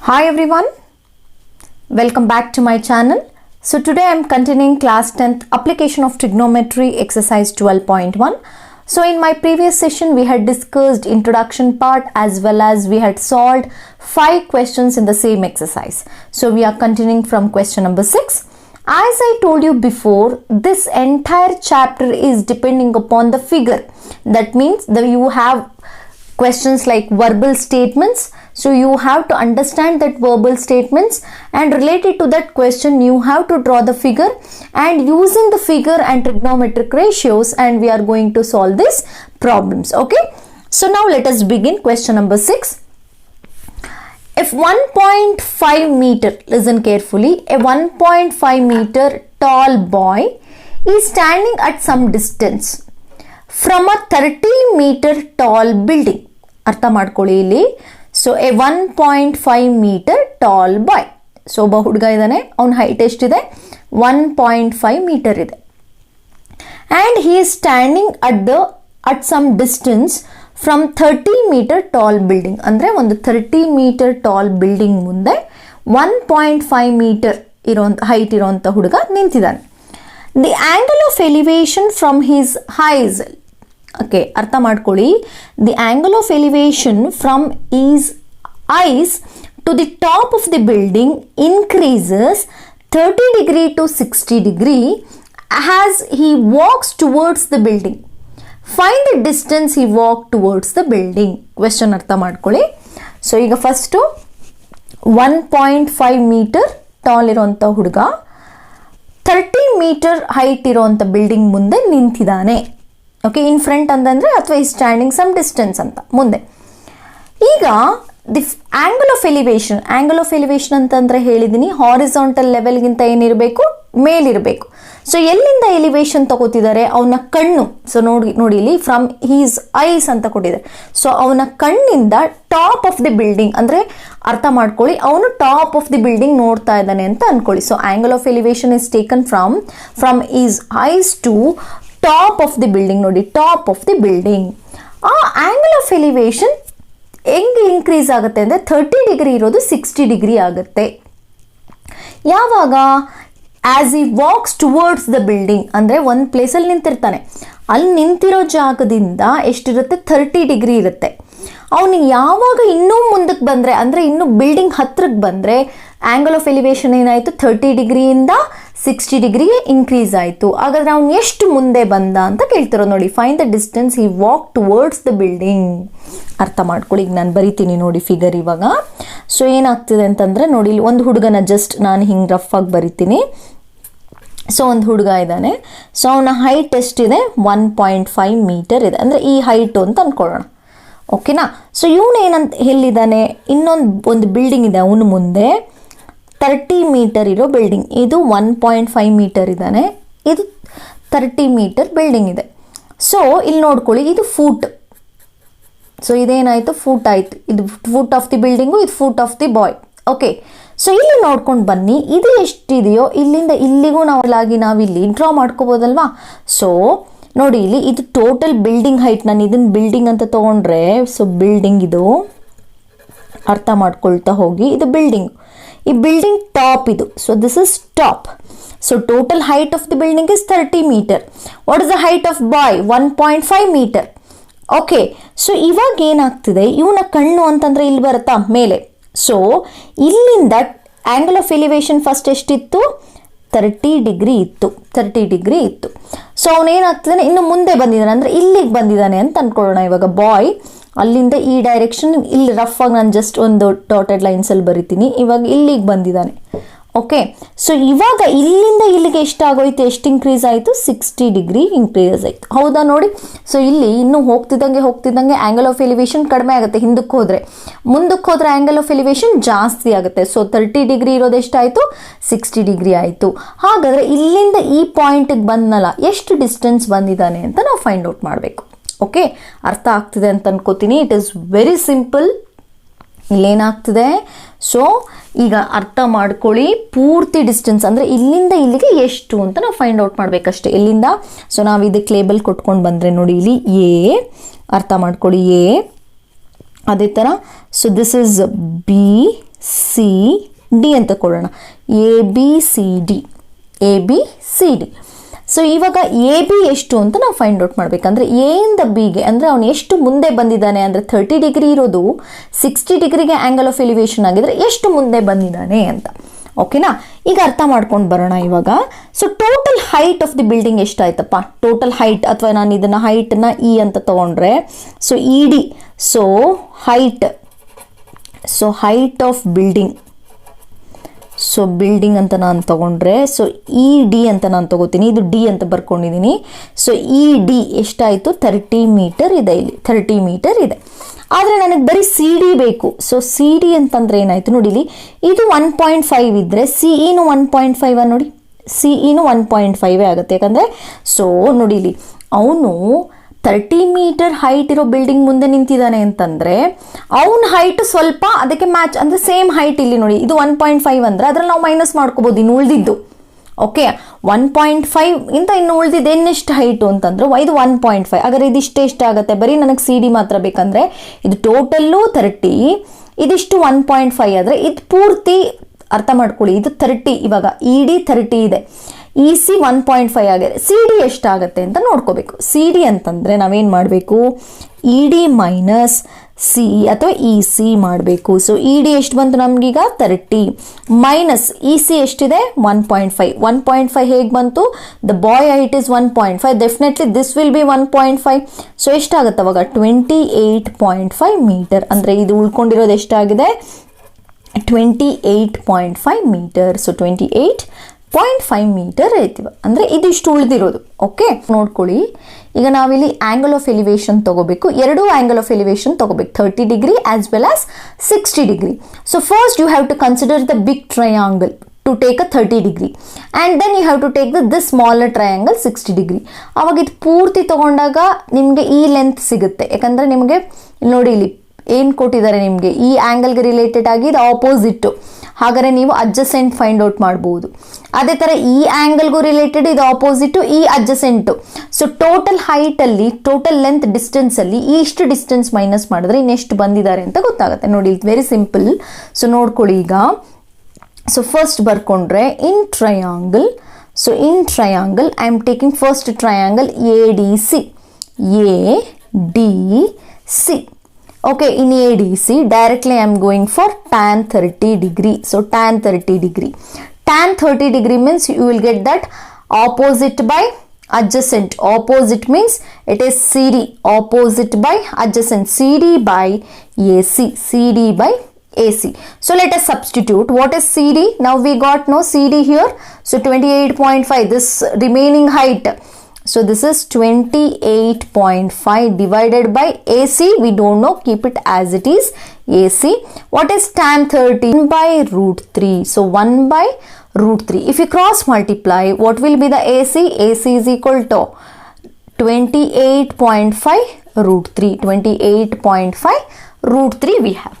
Hi everyone, welcome back to my channel. So today I am continuing class 10th application of trigonometry exercise 12.1. So in my previous session we had discussed introduction part as well as we had solved 5 questions in the same exercise. So we are continuing from question number 6. As I told you before, this entire chapter is depending upon the figure. That means that you have questions like verbal statements. So you have to understand that verbal statements and related to that question you have to draw the figure and using the figure and trigonometric ratios, and we are going to solve these problems. Okay. So now let us begin question number 6. If 1.5 meter, listen carefully, a 1.5 meter tall boy is standing at some distance from a 30 meter tall building. ಅರ್ಥ ಮಾಡ್ಕೊಳ್ಳಿ ಇಲ್ಲಿ. So a 1.5 metre tall boy. So ಒಬ್ಬ ಹುಡುಗ ಇದ್ದಾನೆ, ಅವನ height ಎಷ್ಟಿದೆ? 1.5 metre ಇದೆ. And he is standing at some distance from 30 metre tall building. ಅಂದರೆ ಒಂದು 30 ಮೀಟರ್ ಟಾಲ್ ಬಿಲ್ಡಿಂಗ್ ಮುಂದೆ 1.5 ಮೀಟರ್ ಹೈಟ್ ಇರೋಂಥ ಹುಡುಗ ನಿಂತಿದ್ದಾನೆ. The angle of elevation from his eyes, okay ಅರ್ಥ ಮಾಡ್ಕೊಳ್ಳಿ, the angle of elevation from his eyes to the top of the building increases 30 degree to 60 degree as he walks towards the building. Find the distance he walk towards the building. Question ಅರ್ಥ ಮಾಡ್ಕೊಳ್ಳಿ. So ಈಗ first 1.5 metre tall ಇರೋಂಥ ಹುಡುಗ 30 metre height ಇರೋಂಥ building ಮುಂದೆ ನಿಂತಿದ್ದಾನೆ. Okay, in front ಅಂತಂದರೆ ಅಥವಾ ಈ ಸ್ಟ್ಯಾಂಡಿಂಗ್ ಸಮ್ ಡಿಸ್ಟೆನ್ಸ್ ಅಂತ ಮುಂದೆ. ಈಗ ದಿ ಆ್ಯಂಗಲ್ ಆಫ್ ಎಲಿವೇಶನ್ ಅಂತಂದರೆ ಹೇಳಿದ್ದೀನಿ, ಹಾರಿಸಾಂಟಲ್ ಲೆವೆಲ್ಗಿಂತ ಏನಿರಬೇಕು? ಮೇಲಿರಬೇಕು. ಸೊ ಎಲ್ಲಿಂದ ಎಲಿವೇಶನ್ ತಗೋತಿದ್ದಾರೆ? ಅವನ ಕಣ್ಣು. ಸೊ ನೋಡಿ ಇಲ್ಲಿ ಫ್ರಮ್ ಹೀಸ್ ಐಸ್ ಅಂತ ಕೊಟ್ಟಿದ್ದಾರೆ. ಸೊ ಅವನ ಕಣ್ಣಿಂದ ಟಾಪ್ ಆಫ್ ದಿ ಬಿಲ್ಡಿಂಗ್, ಅಂದರೆ ಅರ್ಥ ಮಾಡ್ಕೊಳ್ಳಿ, ಅವನು ಟಾಪ್ ಆಫ್ ದಿ ಬಿಲ್ಡಿಂಗ್ ನೋಡ್ತಾ ಇದ್ದಾನೆ ಅಂತ ಅನ್ಕೊಳ್ಳಿ. So angle of elevation is taken from his eyes to top of the building. ನೋಡಿ, ಟಾಪ್ ಆಫ್ ದಿ ಬಿಲ್ಡಿಂಗ್. ಆ ಆ್ಯಂಗಲ್ ಆಫ್ ಎಲಿವೇಶನ್ ಹೆಂಗೆ ಇನ್ಕ್ರೀಸ್ ಆಗುತ್ತೆ ಅಂದರೆ 30 ಡಿಗ್ರಿ ಇರೋದು 60 ಡಿಗ್ರಿ ಆಗುತ್ತೆ. ಯಾವಾಗ? ಆಸ್ ಈ ವಾಕ್ಸ್ ಟುವರ್ಡ್ಸ್ ದ ಬಿಲ್ಡಿಂಗ್, ಅಂದರೆ ಒಂದು ಪ್ಲೇಸಲ್ಲಿ ನಿಂತಿರ್ತಾನೆ, ಅಲ್ಲಿ ನಿಂತಿರೋ ಜಾಗದಿಂದ ಎಷ್ಟಿರುತ್ತೆ? 30 ಡಿಗ್ರಿ ಇರುತ್ತೆ. ಅವನಿಗೆ ಯಾವಾಗ ಇನ್ನೂ ಮುಂದಕ್ಕೆ ಬಂದರೆ, ಅಂದರೆ ಇನ್ನೂ ಬಿಲ್ಡಿಂಗ್ ಹತ್ರಕ್ಕೆ ಬಂದರೆ ಆ್ಯಂಗಲ್ ಆಫ್ ಎಲಿವೇಶನ್ ಏನಾಯಿತು? 30 ಡಿಗ್ರಿಯಿಂದ 60 ಡಿಗ್ರಿಗೆ ಇನ್ಕ್ರೀಸ್ ಆಯಿತು. ಹಾಗಾದರೆ ಅವನು ಎಷ್ಟು ಮುಂದೆ ಬಂದ ಅಂತ ಕೇಳ್ತಿರೋ. ನೋಡಿ, find the distance he walk towards the building. ಅರ್ಥ ಮಾಡ್ಕೊಳ್ಳಿ. ಈಗ ನಾನು ಬರಿತೀನಿ ನೋಡಿ ಫಿಗರ್ ಇವಾಗ. ಸೊ ಏನಾಗ್ತಿದೆ ಅಂತಂದರೆ ನೋಡಿ, ಇಲ್ಲಿ ಒಂದು ಹುಡುಗನ ಜಸ್ಟ್ ನಾನು ಹಿಂಗೆ ರಫ್ ಆಗಿ ಬರಿತೀನಿ. ಸೊ ಒಂದು ಹುಡುಗ ಇದ್ದಾನೆ. ಸೊ ಅವನ ಹೈಟ್ ಎಷ್ಟಿದೆ? 1.5 ಮೀಟರ್ ಇದೆ, ಅಂದರೆ ಈ ಹೈಟು ಅಂತ ಅಂದ್ಕೊಳ್ಳೋಣ. ಓಕೆನಾ? ಸೊ ಇವನು ಏನಂತ ಎಲ್ಲಿದ್ದಾನೆ? ಒಂದು ಬಿಲ್ಡಿಂಗ್ ಇದೆ ಅವನು ಮುಂದೆ, 30 ಮೀಟರ್ ಇರೋ ಬಿಲ್ಡಿಂಗ್. ಇದು 1.5 ಮೀಟರ್ ಇದ್ದಾನೆ, ಇದು 30 ಮೀಟರ್ ಬಿಲ್ಡಿಂಗ್ ಇದೆ. ಸೊ ಇಲ್ಲಿ ನೋಡ್ಕೊಳ್ಳಿ, ಇದು ಫೂಟ್. ಸೊ ಇದೇನಾಯಿತು? ಫೂಟ್ ಆಯಿತು. ಇದು ಫೂಟ್ ಆಫ್ ದಿ ಬಿಲ್ಡಿಂಗು, ಇದು foot of the boy. Okay, so ಇಲ್ಲಿ ನೋಡ್ಕೊಂಡು ಬನ್ನಿ, ಇದು ಎಷ್ಟಿದೆಯೋ ಇಲ್ಲಿಂದ ಇಲ್ಲಿಗೂ ನಾವಿಲ್ಲಿ ಡ್ರಾ ಮಾಡ್ಕೋಬೋದಲ್ವಾ? ಸೊ ನೋಡಿ ಇಲ್ಲಿ, ಇದು ಟೋಟಲ್ ಬಿಲ್ಡಿಂಗ್ ಹೈಟ್. ನಾನು ಇದನ್ನು ಬಿಲ್ಡಿಂಗ್ ಅಂತ ತೊಗೊಂಡ್ರೆ, ಸೊ ಬಿಲ್ಡಿಂಗ್ ಇದು ಅರ್ಥ ಮಾಡ್ಕೊಳ್ತಾ ಹೋಗಿ, ಇದು ಬಿಲ್ಡಿಂಗ್, ಈ ಬಿಲ್ಡಿಂಗ್ ಟಾಪ್ ಇದು. So this is top. So total height of the building is 30 metre. What is the height of boy? 1.5 metre. Okay, so ಇವಾಗ ಏನಾಗ್ತಿದೆ? ಇವನ ಕಣ್ಣು ಅಂತಂದರೆ ಇಲ್ಲಿ ಬರುತ್ತಾ ಮೇಲೆ. ಸೊ ಇಲ್ಲಿಂದ ಆ್ಯಂಗಲ್ ಆಫ್ ಎಲಿವೇಶನ್ ಫಸ್ಟ್ ಎಷ್ಟಿತ್ತು? 30 ಡಿಗ್ರಿ ಇತ್ತು. ಸೊ ಅವನೇನಾಗ್ತಿದ್ದಾನೆ? ಇನ್ನು ಮುಂದೆ ಬಂದಿದ್ದಾನೆ, ಅಂದರೆ ಇಲ್ಲಿಗೆ ಬಂದಿದ್ದಾನೆ ಅಂತ ಅಂದ್ಕೊಳ್ಳೋಣ. ಇವಾಗ ಬಾಯ್ ಅಲ್ಲಿಂದ ಈ ಡೈರೆಕ್ಷನ್, ಇಲ್ಲಿ ರಫ್ ಆಗಿ ನಾನು ಜಸ್ಟ್ ಒಂದು ಡಾಟೆಡ್ ಲೈನ್ಸಲ್ಲಿ ಬರಿತೀನಿ. ಇವಾಗ ಇಲ್ಲಿಗೆ ಬಂದಿದ್ದಾನೆ. ಓಕೆ, ಸೊ ಇವಾಗ ಇಲ್ಲಿಂದ ಇಲ್ಲಿಗೆ ಎಷ್ಟಾಗೋಯ್ತು? ಎಷ್ಟು ಇನ್ಕ್ರೀಸ್ ಆಯಿತು? 60 ಡಿಗ್ರಿ ಇನ್ಕ್ರೀಸ್ ಆಯಿತು. ಹೌದಾ? ನೋಡಿ, ಸೊ ಇಲ್ಲಿ ಇನ್ನೂ ಹೋಗ್ತಿದ್ದಂಗೆ ಆ್ಯಂಗಲ್ ಆಫ್ ಎಲಿವೇಶನ್ ಕಡಿಮೆ ಆಗುತ್ತೆ. ಮುಂದಕ್ಕೆ ಹೋದರೆ ಆ್ಯಂಗಲ್ ಆಫ್ ಎಲಿವೇಶನ್ ಜಾಸ್ತಿ ಆಗುತ್ತೆ. ಸೊ 30 ಡಿಗ್ರಿ ಇರೋದು ಎಷ್ಟಾಯಿತು? 60 ಡಿಗ್ರಿ ಆಯಿತು. ಹಾಗಾದರೆ ಇಲ್ಲಿಂದ ಈ ಪಾಯಿಂಟಿಗೆ ಬಂದನಲ್ಲ, ಎಷ್ಟು ಡಿಸ್ಟೆನ್ಸ್ ಬಂದಿದ್ದಾನೆ ಅಂತ ನಾವು ಫೈಂಡ್ ಔಟ್ ಮಾಡಬೇಕು. ಓಕೆ, ಅರ್ಥ ಆಗ್ತಿದೆ ಅಂತ ಅನ್ಕೋತೀನಿ. It is very simple. ಇಲ್ಲೇನಾಗ್ತಿದೆ? ಸೊ ಈಗ ಅರ್ಥ ಮಾಡ್ಕೊಳ್ಳಿ, ಪೂರ್ತಿ ಡಿಸ್ಟೆನ್ಸ್ ಅಂದರೆ ಇಲ್ಲಿಂದ ಇಲ್ಲಿಗೆ ಎಷ್ಟು ಅಂತ ನಾವು ಫೈಂಡ್ ಔಟ್ ಮಾಡಬೇಕಷ್ಟೇ. ಎಲ್ಲಿಂದ? ಸೊ ನಾವು ಇದಕ್ಕೆ ಲೇಬಲ್ ಕೊಟ್ಕೊಂಡು ಬಂದರೆ ನೋಡಿ, ಇಲ್ಲಿ ಎ, ಅರ್ಥ ಮಾಡ್ಕೊಳ್ಳಿ, ಎ. ಅದೇ ಥರ so this is B, C D ಅಂತ ಕೊಡೋಣ. A B C D, A B C D. So ಇವಾಗ ಎ ಬಿ ಎಷ್ಟು ಅಂತ ನಾವು ಫೈಂಡ್ ಔಟ್ ಮಾಡಬೇಕಂದ್ರೆ ಎ ಇಂದ ಬಿಗೆ ಅಂದರೆ ಅವನು ಎಷ್ಟು ಮುಂದೆ ಬಂದಿದ್ದಾನೆ ಅಂದರೆ 30 ಡಿಗ್ರಿ ಇರೋದು 60 ಡಿಗ್ರಿಗೆ ಆ್ಯಂಗಲ್ ಆಫ್ ಎಲಿವೇಶನ್ ಆಗಿದ್ರೆ ಎಷ್ಟು ಮುಂದೆ ಬಂದಿದ್ದಾನೆ ಅಂತ. ಓಕೆನಾ, ಈಗ ಅರ್ಥ ಮಾಡ್ಕೊಂಡು ಬರೋಣ ಇವಾಗ. So total height of the building ಎಷ್ಟಾಯ್ತಪ್ಪ? ಟೋಟಲ್ ಹೈಟ್, ಅಥವಾ ನಾನು ಇದನ್ನು ಹೈಟನ್ನ ಇ ಅಂತ ತೊಗೊಂಡ್ರೆ, so E D, so height of building, so building ಅಂತ ನಾನು ತೊಗೊಂಡ್ರೆ, ಸೊ ಇ ಡಿ ಅಂತ ನಾನು ತೊಗೋತೀನಿ, ಇದು ಡಿ ಅಂತ ಬರ್ಕೊಂಡಿದ್ದೀನಿ. ಸೊ ಇ ಡಿ ಎಷ್ಟಾಯಿತು? 30 ಮೀಟರ್ ಇದೆ, ಇಲ್ಲಿ 30 ಮೀಟರ್ ಇದೆ. ಆದರೆ ನನಗೆ ಬರೀ ಸಿ ಡಿ ಬೇಕು. ಸೊ ಸಿ ಡಿ ಅಂತಂದರೆ ಏನಾಯಿತು ನೋಡಿ, ಇಲ್ಲಿ ಇದು 1.5 ಇದ್ದರೆ ಸಿ ಇನು 1.5 ನೋಡಿ, ಸಿ ಇನು 1.5 ಆಗುತ್ತೆ. ಯಾಕಂದರೆ ಸೊ ನೋಡಿ ಇಲ್ಲಿ ಅವನು 30 ಮೀಟರ್ ಹೈಟ್ ಇರೋ ಬಿಲ್ಡಿಂಗ್ ಮುಂದೆ ನಿಂತಿದ್ದಾನೆ ಅಂತಂದರೆ ಅವನ ಹೈಟ್ ಸ್ವಲ್ಪ ಅದಕ್ಕೆ ಮ್ಯಾಚ್, ಅಂದರೆ ಸೇಮ್ ಹೈಟ್ ಇಲ್ಲಿ ನೋಡಿ, ಇದು 1.5 ಅಂದರೆ ಅದರಲ್ಲಿ ನಾವು ಮೈನಸ್ ಮಾಡ್ಕೋಬೋದು ಇನ್ನು ಉಳಿದಿದ್ದು. ಓಕೆ, 1.5 ಇಂತ ಇನ್ನು ಉಳಿದಿದ್ದು ಇನ್ನೆಷ್ಟು ಹೈಟು ಅಂತಂದ್ರೆ ಇದು 1.5. ಹಾಗಾದ್ರೆ ಇದಿಷ್ಟು ಎಷ್ಟಾಗುತ್ತೆ? ಬರೀ ನನಗೆ ಸಿ ಡಿ ಮಾತ್ರ ಬೇಕಂದ್ರೆ ಇದು ಟೋಟಲ್ಲು 30, ಇದಿಷ್ಟು 1.5 ಆದರೆ ಇದು ಪೂರ್ತಿ ಅರ್ಥ ಮಾಡ್ಕೊಳ್ಳಿ, ಇದು 30. ಇವಾಗ ಇ ಡಿ 30 ಇದೆ, ಇ ಸಿ 1.5 ಆಗಿದೆ. ಸಿ ಡಿ ಎಷ್ಟಾಗುತ್ತೆ ಅಂತ ನೋಡ್ಕೋಬೇಕು. ಸಿ ಡಿ ಅಂತಂದರೆ ನಾವೇನು ಮಾಡಬೇಕು? ಇ ಡಿ ಮೈನಸ್ ಸಿ ಅಥವಾ ಇ ಸಿ ಮಾಡಬೇಕು. ಸೊ ಇ ಡಿ ಎಷ್ಟು ಬಂತು ನಮಗೀಗ? 30 ಮೈನಸ್ ಇ ಸಿ ಎಷ್ಟಿದೆ? 1.5. 1.5 ಹೇಗೆ ಬಂತು? The boy height is 1.5, definitely this will B 1.5. So ಎಷ್ಟಾಗುತ್ತೆ ಅವಾಗ? 28.5 ಮೀಟರ್. ಅಂದರೆ ಇದು ಉಳ್ಕೊಂಡಿರೋದು ಎಷ್ಟಾಗಿದೆ? 28.5 ಮೀಟರ್. ಸೊ 28.5 ಮೀಟರ್ ಐತಿವ, ಅಂದರೆ ಇದಿಷ್ಟು ಉಳಿದಿರೋದು. ಓಕೆ, ನೋಡ್ಕೊಳ್ಳಿ. ಈಗ ನಾವಿಲ್ಲಿ ಆ್ಯಂಗಲ್ ಆಫ್ ಎಲಿವೇಶನ್ ತಗೋಬೇಕು, ಎರಡು ಆ್ಯಂಗಲ್ ಆಫ್ ಎಲಿವೇಶನ್ ತಗೋಬೇಕು, 30 degree as well as 60 degree. So first you have to consider the big triangle to take a 30 degree and then you have to take this smaller triangle 60 degree. ಅವಾಗ ಇದು ಪೂರ್ತಿ ತಗೊಂಡಾಗ ನಿಮಗೆ ಈ length ಸಿಗುತ್ತೆ. ಯಾಕಂದರೆ ನಿಮಗೆ ನೋಡಿ ಇಲ್ಲಿ ಏನು ಕೊಟ್ಟಿದ್ದಾರೆ ನಿಮಗೆ, ಈ ಆ್ಯಂಗಲ್ಗೆ ರಿಲೇಟೆಡ್ ಆಗಿ ಇದು ಆಪೋಸಿಟ್ಟು, ಹಾಗಾದರೆ ನೀವು ಅಡ್ಜಸೆಂಟ್ ಫೈಂಡ್ ಔಟ್ ಮಾಡ್ಬೋದು. ಅದೇ ಥರ ಈ ಆ್ಯಂಗಲ್ಗೂ ರಿಲೇಟೆಡ್ ಇದು ಆಪೋಸಿಟು, ಈ ಅಡ್ಜಸೆಂಟು. ಸೊ ಟೋಟಲ್ ಹೈಟಲ್ಲಿ, ಟೋಟಲ್ ಲೆಂತ್ ಡಿಸ್ಟೆನ್ಸಲ್ಲಿ ಇಷ್ಟು ಡಿಸ್ಟೆನ್ಸ್ ಮೈನಸ್ ಮಾಡಿದ್ರೆ ಇನ್ನೆಷ್ಟು ಬಂದಿದ್ದಾರೆ ಅಂತ ಗೊತ್ತಾಗುತ್ತೆ. ನೋಡಿ ಇದು ವೆರಿ ಸಿಂಪಲ್. ಸೊ ನೋಡ್ಕೊಳ್ಳಿ ಈಗ. ಸೊ ಫಸ್ಟ್ ಬರ್ಕೊಂಡ್ರೆ in triangle, so in triangle I am taking first triangle A D C, A D C. Okay, in ADC, directly I am going for tan 30 degree. So tan 30 degree. Tan 30 degree means you will get that opposite by adjacent. Opposite means it is CD. Opposite by adjacent. CD by AC. CD by AC. So let us substitute. What is CD? Now we got no CD here. So 28.5. This remaining height. So this is 28.5 divided by AC. We don't know. Keep it as it is. AC. What is tan 30? 1 by root 3. So 1 by root 3. If you cross multiply, what will be the AC? AC is equal to 28.5 root 3. 28.5 root 3 we have.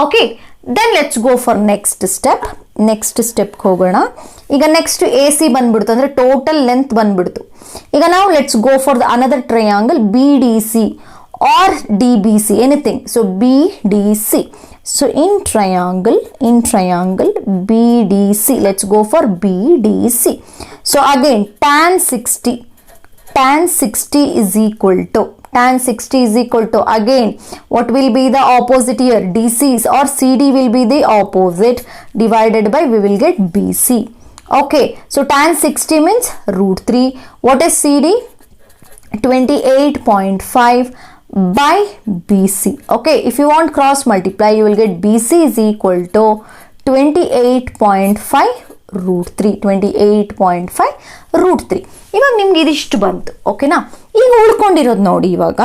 Okay. Then let's go for next step. Next ಸ್ಟೆಪ್ಗೆ ಹೋಗೋಣ. ಈಗ next A C ಬಂದ್ಬಿಡ್ತು, ಅಂದರೆ total length ಬಂದ್ಬಿಡ್ತು. ಈಗ ನಾವು let's go for the another triangle B D C or D B C, anything. So B D C. So in triangle B D C, let's go for B D C. So again tan 60 is equal to, tan 60 is equal to, again what will be the opposite here? DC or CD will be the opposite, divided by we will get BC. Okay, so tan 60 means root 3. What is CD? 28.5 by BC. Okay, if you want cross multiply, you will get BC is equal to 28.5 root 3. 28.5 root 3. ಇವಾಗ ನಿಮ್ಗೆ ಇದಿಷ್ಟು ಬಂತು. ಓಕೆನಾ, ಈಗ ಉಳ್ಕೊಂಡಿರೋದು ನೋಡಿ. ಇವಾಗ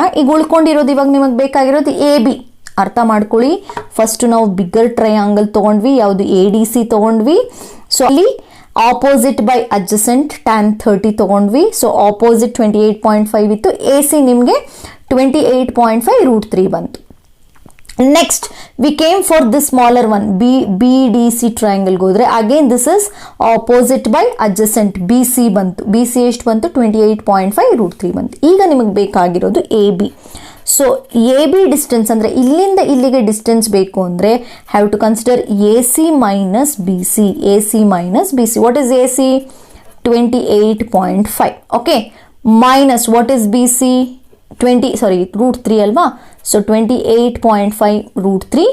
ನಿಮಗೆ ಬೇಕಾಗಿರೋದು ಎ ಬಿ. ಅರ್ಥ ಮಾಡ್ಕೊಳ್ಳಿ. ಫಸ್ಟ್ ನಾವು ಬಿಗ್ಗರ್ ಟ್ರಯಾಂಗಲ್ ತೊಗೊಂಡ್ವಿ, ಯಾವುದು ಎ ಡಿ ಸಿ ತೊಗೊಂಡ್ವಿ. ಸೊ ಅಲ್ಲಿ ಆಪೋಸಿಟ್ ಬೈ ಅಡ್ಜಸೆಂಟ್ tan 30 ತೊಗೊಂಡ್ವಿ. ಸೊ ಆಪೋಸಿಟ್ 28.5 ಇತ್ತು. ಎ ಸಿ ನಿಮಗೆ 28.5 ರೂಟ್ 3 ಬಂತು. Next we came for the smaller one, B D C ಟ್ರಯಾಂಗಲ್ಗೆ ಹೋದರೆ again this is opposite by adjacent, B C ಬಂತು. B C ಎಷ್ಟು ಬಂತು? 28.5 ರೂಟ್ 3 ಬಂತು. ಈಗ ನಿಮಗೆ ಬೇಕಾಗಿರೋದು A B. So A B distance ಅಂದರೆ ಇಲ್ಲಿಂದ ಇಲ್ಲಿಗೆ ಡಿಸ್ಟೆನ್ಸ್ ಬೇಕು ಅಂದರೆ have to consider A C minus B C. A C minus B C. What is A C? 28.5. Okay, minus what is B C? √3 ಅಲ್ವಾ? So 28.5 √3.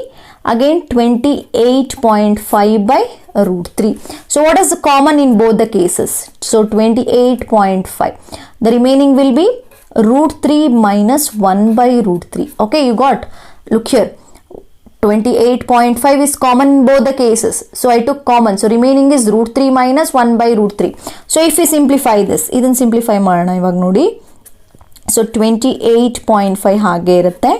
Again 28.5 by √3. So what is the common in both the cases? So 28.5. The remaining will be √3 minus 1 by √3. Okay, you got. Look here. 28.5 is common in both the cases. So I took common. So remaining is √3 minus 1 by √3. So if we simplify this, ಇದನ್ನು simplify ಮಾಡೋಣ ಇವಾಗ ನೋಡಿ. So 28.5 ಹಾಗೆ ಇರುತ್ತೆ.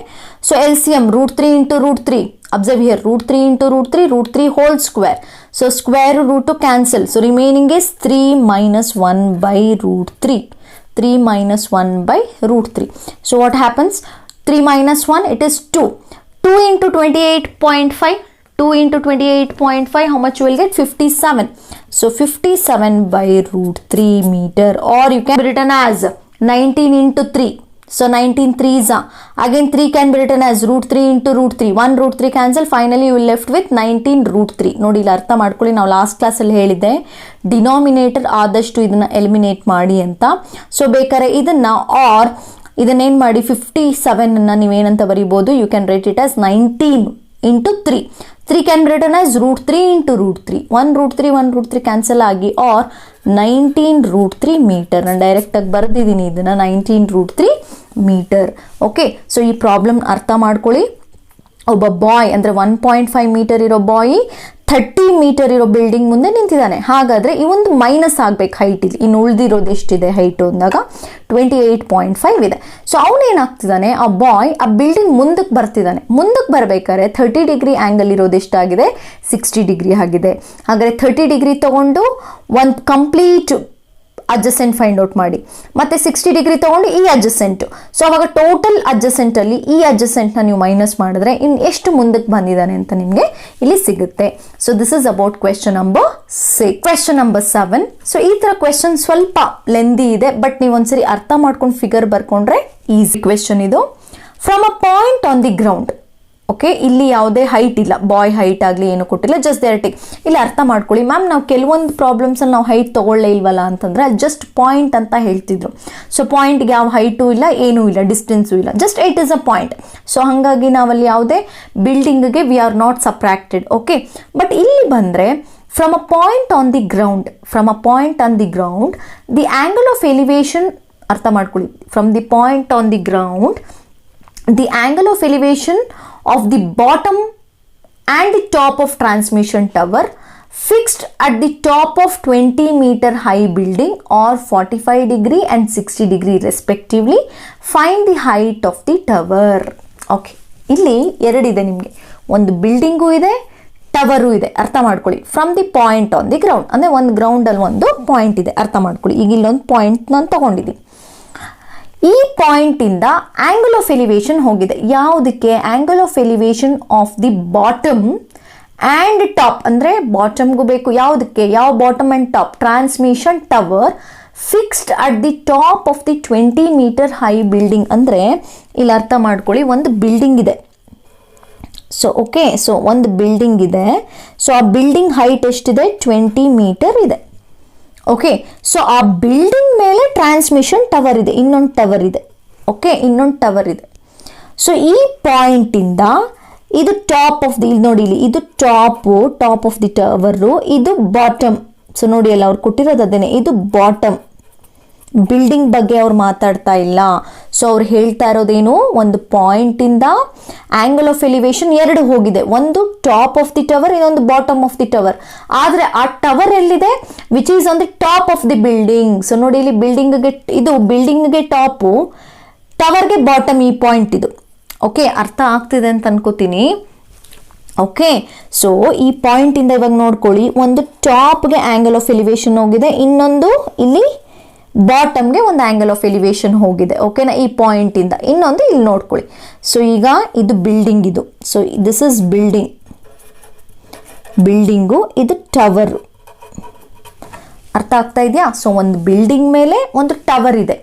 So LCM √3 into √3. Observe here, √3 into √3, √3 whole square. So square root to cancel. So remaining is 3 minus 1 by √3. 3 minus 1 by √3. So what happens? 3 minus 1, it is 2. 2 into 28.5. 2 into 28.5, how much you will get? 57. So 57 by √3 meter, or you can be written as 19 into 3. So 19 3s are. Again 3 can be written as √3 into √3. 1 √3 cancel. Finally you will left with 19 √3. ನೋಡಿ ಇಲ್ಲಿ ಅರ್ಥ ಮಾಡ್ಕೊಳ್ಳಿ, ನಾವು last ಕ್ಲಾಸಲ್ಲಿ ಹೇಳಿದ್ದೆ denominator ಆದಷ್ಟು ಇದನ್ನ eliminate ಮಾಡಿ ಅಂತ. ಸೊ ಬೇಕಾದ್ರೆ ಇದನ್ನ ಆರ್ ಇದನ್ನೇನು ಮಾಡಿ 57 ನೀವೇನಂತ ಬರೀಬೋದು, you can write it as 19 into 3. 3 can be written as √3 into √3. 1 √3 cancel ಆಗಿ, or 19 √3 meter. ನಾನು ಡೈರೆಕ್ಟ್ ಆಗಿ ಬರೆದಿದ್ದೀನಿ ಇದನ್ನ 19 √3 meter. ಓಕೆ, ಸೊ ಈ ಪ್ರಾಬ್ಲಮ್ ಅರ್ಥ ಮಾಡ್ಕೊಳ್ಳಿ. ಒಬ್ಬ ಬಾಯ್ ಅಂದರೆ 1.5 ಮೀಟರ್ ಇರೋ ಬಾಯ್ 30 ಮೀಟರ್ ಇರೋ ಬಿಲ್ಡಿಂಗ್ ಮುಂದೆ ನಿಂತಿದ್ದಾನೆ. ಹಾಗಾದರೆ ಈ ಒಂದು ಮೈನಸ್ ಆಗಬೇಕು ಹೈಟ್ ಇಲ್ಲಿ. ಇನ್ನು ಉಳಿದಿರೋದು ಎಷ್ಟಿದೆ ಹೈಟು ಅಂದಾಗ 28.5 ಇದೆ. ಸೊ ಅವನೇನಾಗ್ತಿದ್ದಾನೆ, ಆ ಬಾಯ್ ಆ ಬಿಲ್ಡಿಂಗ್ ಮುಂದಕ್ಕೆ ಬರ್ತಿದ್ದಾನೆ. ಮುಂದಕ್ಕೆ ಬರಬೇಕಾದ್ರೆ 30 ಡಿಗ್ರಿ ಆ್ಯಂಗಲ್ ಇರೋದು ಎಷ್ಟಾಗಿದೆ? 60 ಡಿಗ್ರಿ ಆಗಿದೆ. ಹಾಗಾದರೆ 30 ಡಿಗ್ರಿ ತೊಗೊಂಡು ಒಂದು ಕಂಪ್ಲೀಟ್ ಅಡ್ಜಸೆಂಟ್ ಫೈಂಡ್ ಔಟ್ ಮಾಡಿ, ಮತ್ತೆ 60 ಡಿಗ್ರಿ ತೊಗೊಂಡು ಈ ಅಡ್ಜಸೆಂಟು. ಸೊ ಅವಾಗ ಟೋಟಲ್ ಅಡ್ಜಸೆಂಟಲ್ಲಿ ಈ ಅಡ್ಜಸೆಂಟ್ನ ನೀವು ಮೈನಸ್ ಮಾಡಿದ್ರೆ ಇನ್ನು ಎಷ್ಟು ಮುಂದಕ್ಕೆ ಬಂದಿದ್ದಾನೆ ಅಂತ ನಿಮಗೆ ಇಲ್ಲಿ ಸಿಗುತ್ತೆ. So this is about question number 6. Question number 7. So ಈ ಥರ ಕ್ವೆಶ್ಚನ್ ಸ್ವಲ್ಪ ಲೆಂದಿ ಇದೆ, ಬಟ್ ನೀವು ಒಂದ್ಸರಿ ಅರ್ಥ ಮಾಡ್ಕೊಂಡು ಫಿಗರ್ ಬರ್ಕೊಂಡ್ರೆ ಈಸಿ ಕ್ವೆಶ್ಚನ್ ಇದು. From a point on the ground. Okay, ಇಲ್ಲಿ ಯಾವುದೇ ಹೈಟ್ ಇಲ್ಲ, ಬಾಯ್ ಹೈಟ್ ಆಗಲಿ ಏನು ಕೊಟ್ಟಿಲ್ಲ, ಜಸ್ಟ್ ದೇರಟಿಕ್. ಇಲ್ಲಿ ಅರ್ಥ ಮಾಡ್ಕೊಳ್ಳಿ, ಮ್ಯಾಮ್ ನಾವು ಕೆಲವೊಂದು ಪ್ರಾಬ್ಲಮ್ಸಲ್ಲಿ ನಾವು ಹೈಟ್ ತೊಗೊಳ್ಳೇ ಇಲ್ವಲ್ಲ ಅಂತಂದರೆ ಜಸ್ಟ್ ಪಾಯಿಂಟ್ ಅಂತ ಹೇಳ್ತಿದ್ರು. ಸೊ ಪಾಯಿಂಟ್ಗೆ ಯಾವ ಹೈಟು ಇಲ್ಲ, ಏನೂ ಇಲ್ಲ, ಡಿಸ್ಟೆನ್ಸು ಇಲ್ಲ, just it is a point. So ಹಾಗಾಗಿ ನಾವಲ್ಲಿ ಯಾವುದೇ ಬಿಲ್ಡಿಂಗ್ಗೆ we are not subtracted. Okay, but ಇಲ್ಲಿ ಬಂದರೆ from a point on the ground, from a point on the ground the angle of elevation, ಅರ್ಥ ಮಾಡ್ಕೊಳ್ಳಿ, from the point on the ground the angle of elevation of the bottom and the top of transmission tower fixed at the top of 20 meter high building or 45 degree and 60 degree respectively. Find the height of the tower. Okay, ಇಲ್ಲಿ ಎರಡಿದೆ ನಿಮಗೆ, ಒಂದು building ಇದೆ, tower ಇದೆ. ಅರ್ಥ ಮಾಡ್ಕೊಳ್ಳಿ. From the point on the ground ಅಂದರೆ ಒಂದು ಗ್ರೌಂಡಲ್ಲಿ ಒಂದು ಪಾಯಿಂಟ್ ಇದೆ. ಅರ್ಥ ಮಾಡ್ಕೊಳ್ಳಿ. ಈಗ ಇಲ್ಲೊಂದು ಪಾಯಿಂಟ್ ನಾನು ತಗೊಂಡಿದ್ದೀನಿ. ಈ ಪಾಯಿಂಟಿಂದ ಆ್ಯಂಗಲ್ ಆಫ್ ಎಲಿವೇಶನ್ ಹೋಗಿದೆ. ಯಾವುದಕ್ಕೆ? Angle of elevation of the bottom and top, ಅಂದರೆ ಬಾಟಮ್ಗೂ ಬೇಕು. ಯಾವುದಕ್ಕೆ? ಯಾವ bottom and top? Transmission tower fixed at the top of the 20 metre high building. ಅಂದರೆ ಇಲ್ಲಿ ಅರ್ಥ ಮಾಡ್ಕೊಳ್ಳಿ, ಒಂದು ಬಿಲ್ಡಿಂಗ್ ಇದೆ. ಸೊ ಓಕೆ, ಸೊ ಒಂದು ಬಿಲ್ಡಿಂಗ್ ಇದೆ. ಸೊ ಆ ಬಿಲ್ಡಿಂಗ್ ಹೈಟ್ ಎಷ್ಟಿದೆ? 20 ಮೀಟರ್ ಇದೆ. ಓಕೆ, ಸೊ ಆ ಬಿಲ್ಡಿಂಗ್ ಮೇಲೆ ಟ್ರಾನ್ಸ್ಮಿಷನ್ ಟವರ್ ಇದೆ, ಇನ್ನೊಂದು ಟವರ್ ಇದೆ. ಓಕೆ, ಇನ್ನೊಂದು ಟವರ್ ಇದೆ. ಸೊ ಈ ಪಾಯಿಂಟಿಂದ ಇದು ಟಾಪ್ ಆಫ್ ದಿ, ನೋಡಿ ಇಲ್ಲಿ ಇದು ಟಾಪ್ ಆಫ್ ದಿ ಟವರು, ಇದು ಬಾಟಮ್. ಸೊ ನೋಡಿ ಅಲ್ಲ ಅವ್ರು ಕೊಟ್ಟಿರೋದು ಅದೇನೆ, ಇದು ಬಾಟಮ್. ಬಿಲ್ಡಿಂಗ್ ಬಗ್ಗೆ ಅವ್ರು ಮಾತಾಡ್ತಾ ಇಲ್ಲ. ಸೊ ಅವ್ರು ಹೇಳ್ತಾ ಇರೋದೇನು, ಒಂದು ಪಾಯಿಂಟಿಂದ ಆ್ಯಂಗಲ್ ಆಫ್ ಎಲಿವೇಶನ್ ಎರಡು ಹೋಗಿದೆ, ಒಂದು ಟಾಪ್ ಆಫ್ ದಿ ಟವರ್, ಇನ್ನೊಂದು ಬಾಟಮ್ ಆಫ್ ದಿ ಟವರ್. ಆದರೆ ಆ ಟವರ್ ಎಲ್ಲಿದೆ? Which is on the top of the building. So ನೋಡಿ ಇಲ್ಲಿ ಬಿಲ್ಡಿಂಗ್ಗೆ, ಇದು ಬಿಲ್ಡಿಂಗ್ಗೆ ಟಾಪು, ಟವರ್ಗೆ ಬಾಟಮ್, ಈ ಪಾಯಿಂಟ್ ಇದು. ಓಕೆ, ಅರ್ಥ ಆಗ್ತಿದೆ ಅಂತ ಅನ್ಕೋತೀನಿ. ಓಕೆ, ಸೊ ಈ ಪಾಯಿಂಟಿಂದ ಇವಾಗ ನೋಡ್ಕೊಳ್ಳಿ, ಒಂದು ಟಾಪ್ಗೆ ಆ್ಯಂಗಲ್ ಆಫ್ ಎಲಿವೇಶನ್ ಹೋಗಿದೆ, ಇನ್ನೊಂದು ಇಲ್ಲಿ ಬಾಟಮ್ಗೆ ಒಂದು ಆ್ಯಂಗಲ್ ಆಫ್ ಎಲಿವೇಶನ್ ಹೋಗಿದೆ. ಓಕೆನಾ, ಈ ಪಾಯಿಂಟಿಂದ. ಇನ್ನೊಂದು ಇಲ್ಲಿ ನೋಡ್ಕೊಳ್ಳಿ. ಸೊ ಈಗ ಇದು ಬಿಲ್ಡಿಂಗ್, ಇದು. ಸೊ ದಿಸ್ ಇಸ್ ಬಿಲ್ಡಿಂಗು, ಇದು ಟವರು. ಅರ್ಥ ಆಗ್ತಾ ಇದೆಯಾ? ಸೊ ಒಂದು ಬಿಲ್ಡಿಂಗ್ ಮೇಲೆ ಒಂದು ಟವರ್ ಇದೆ.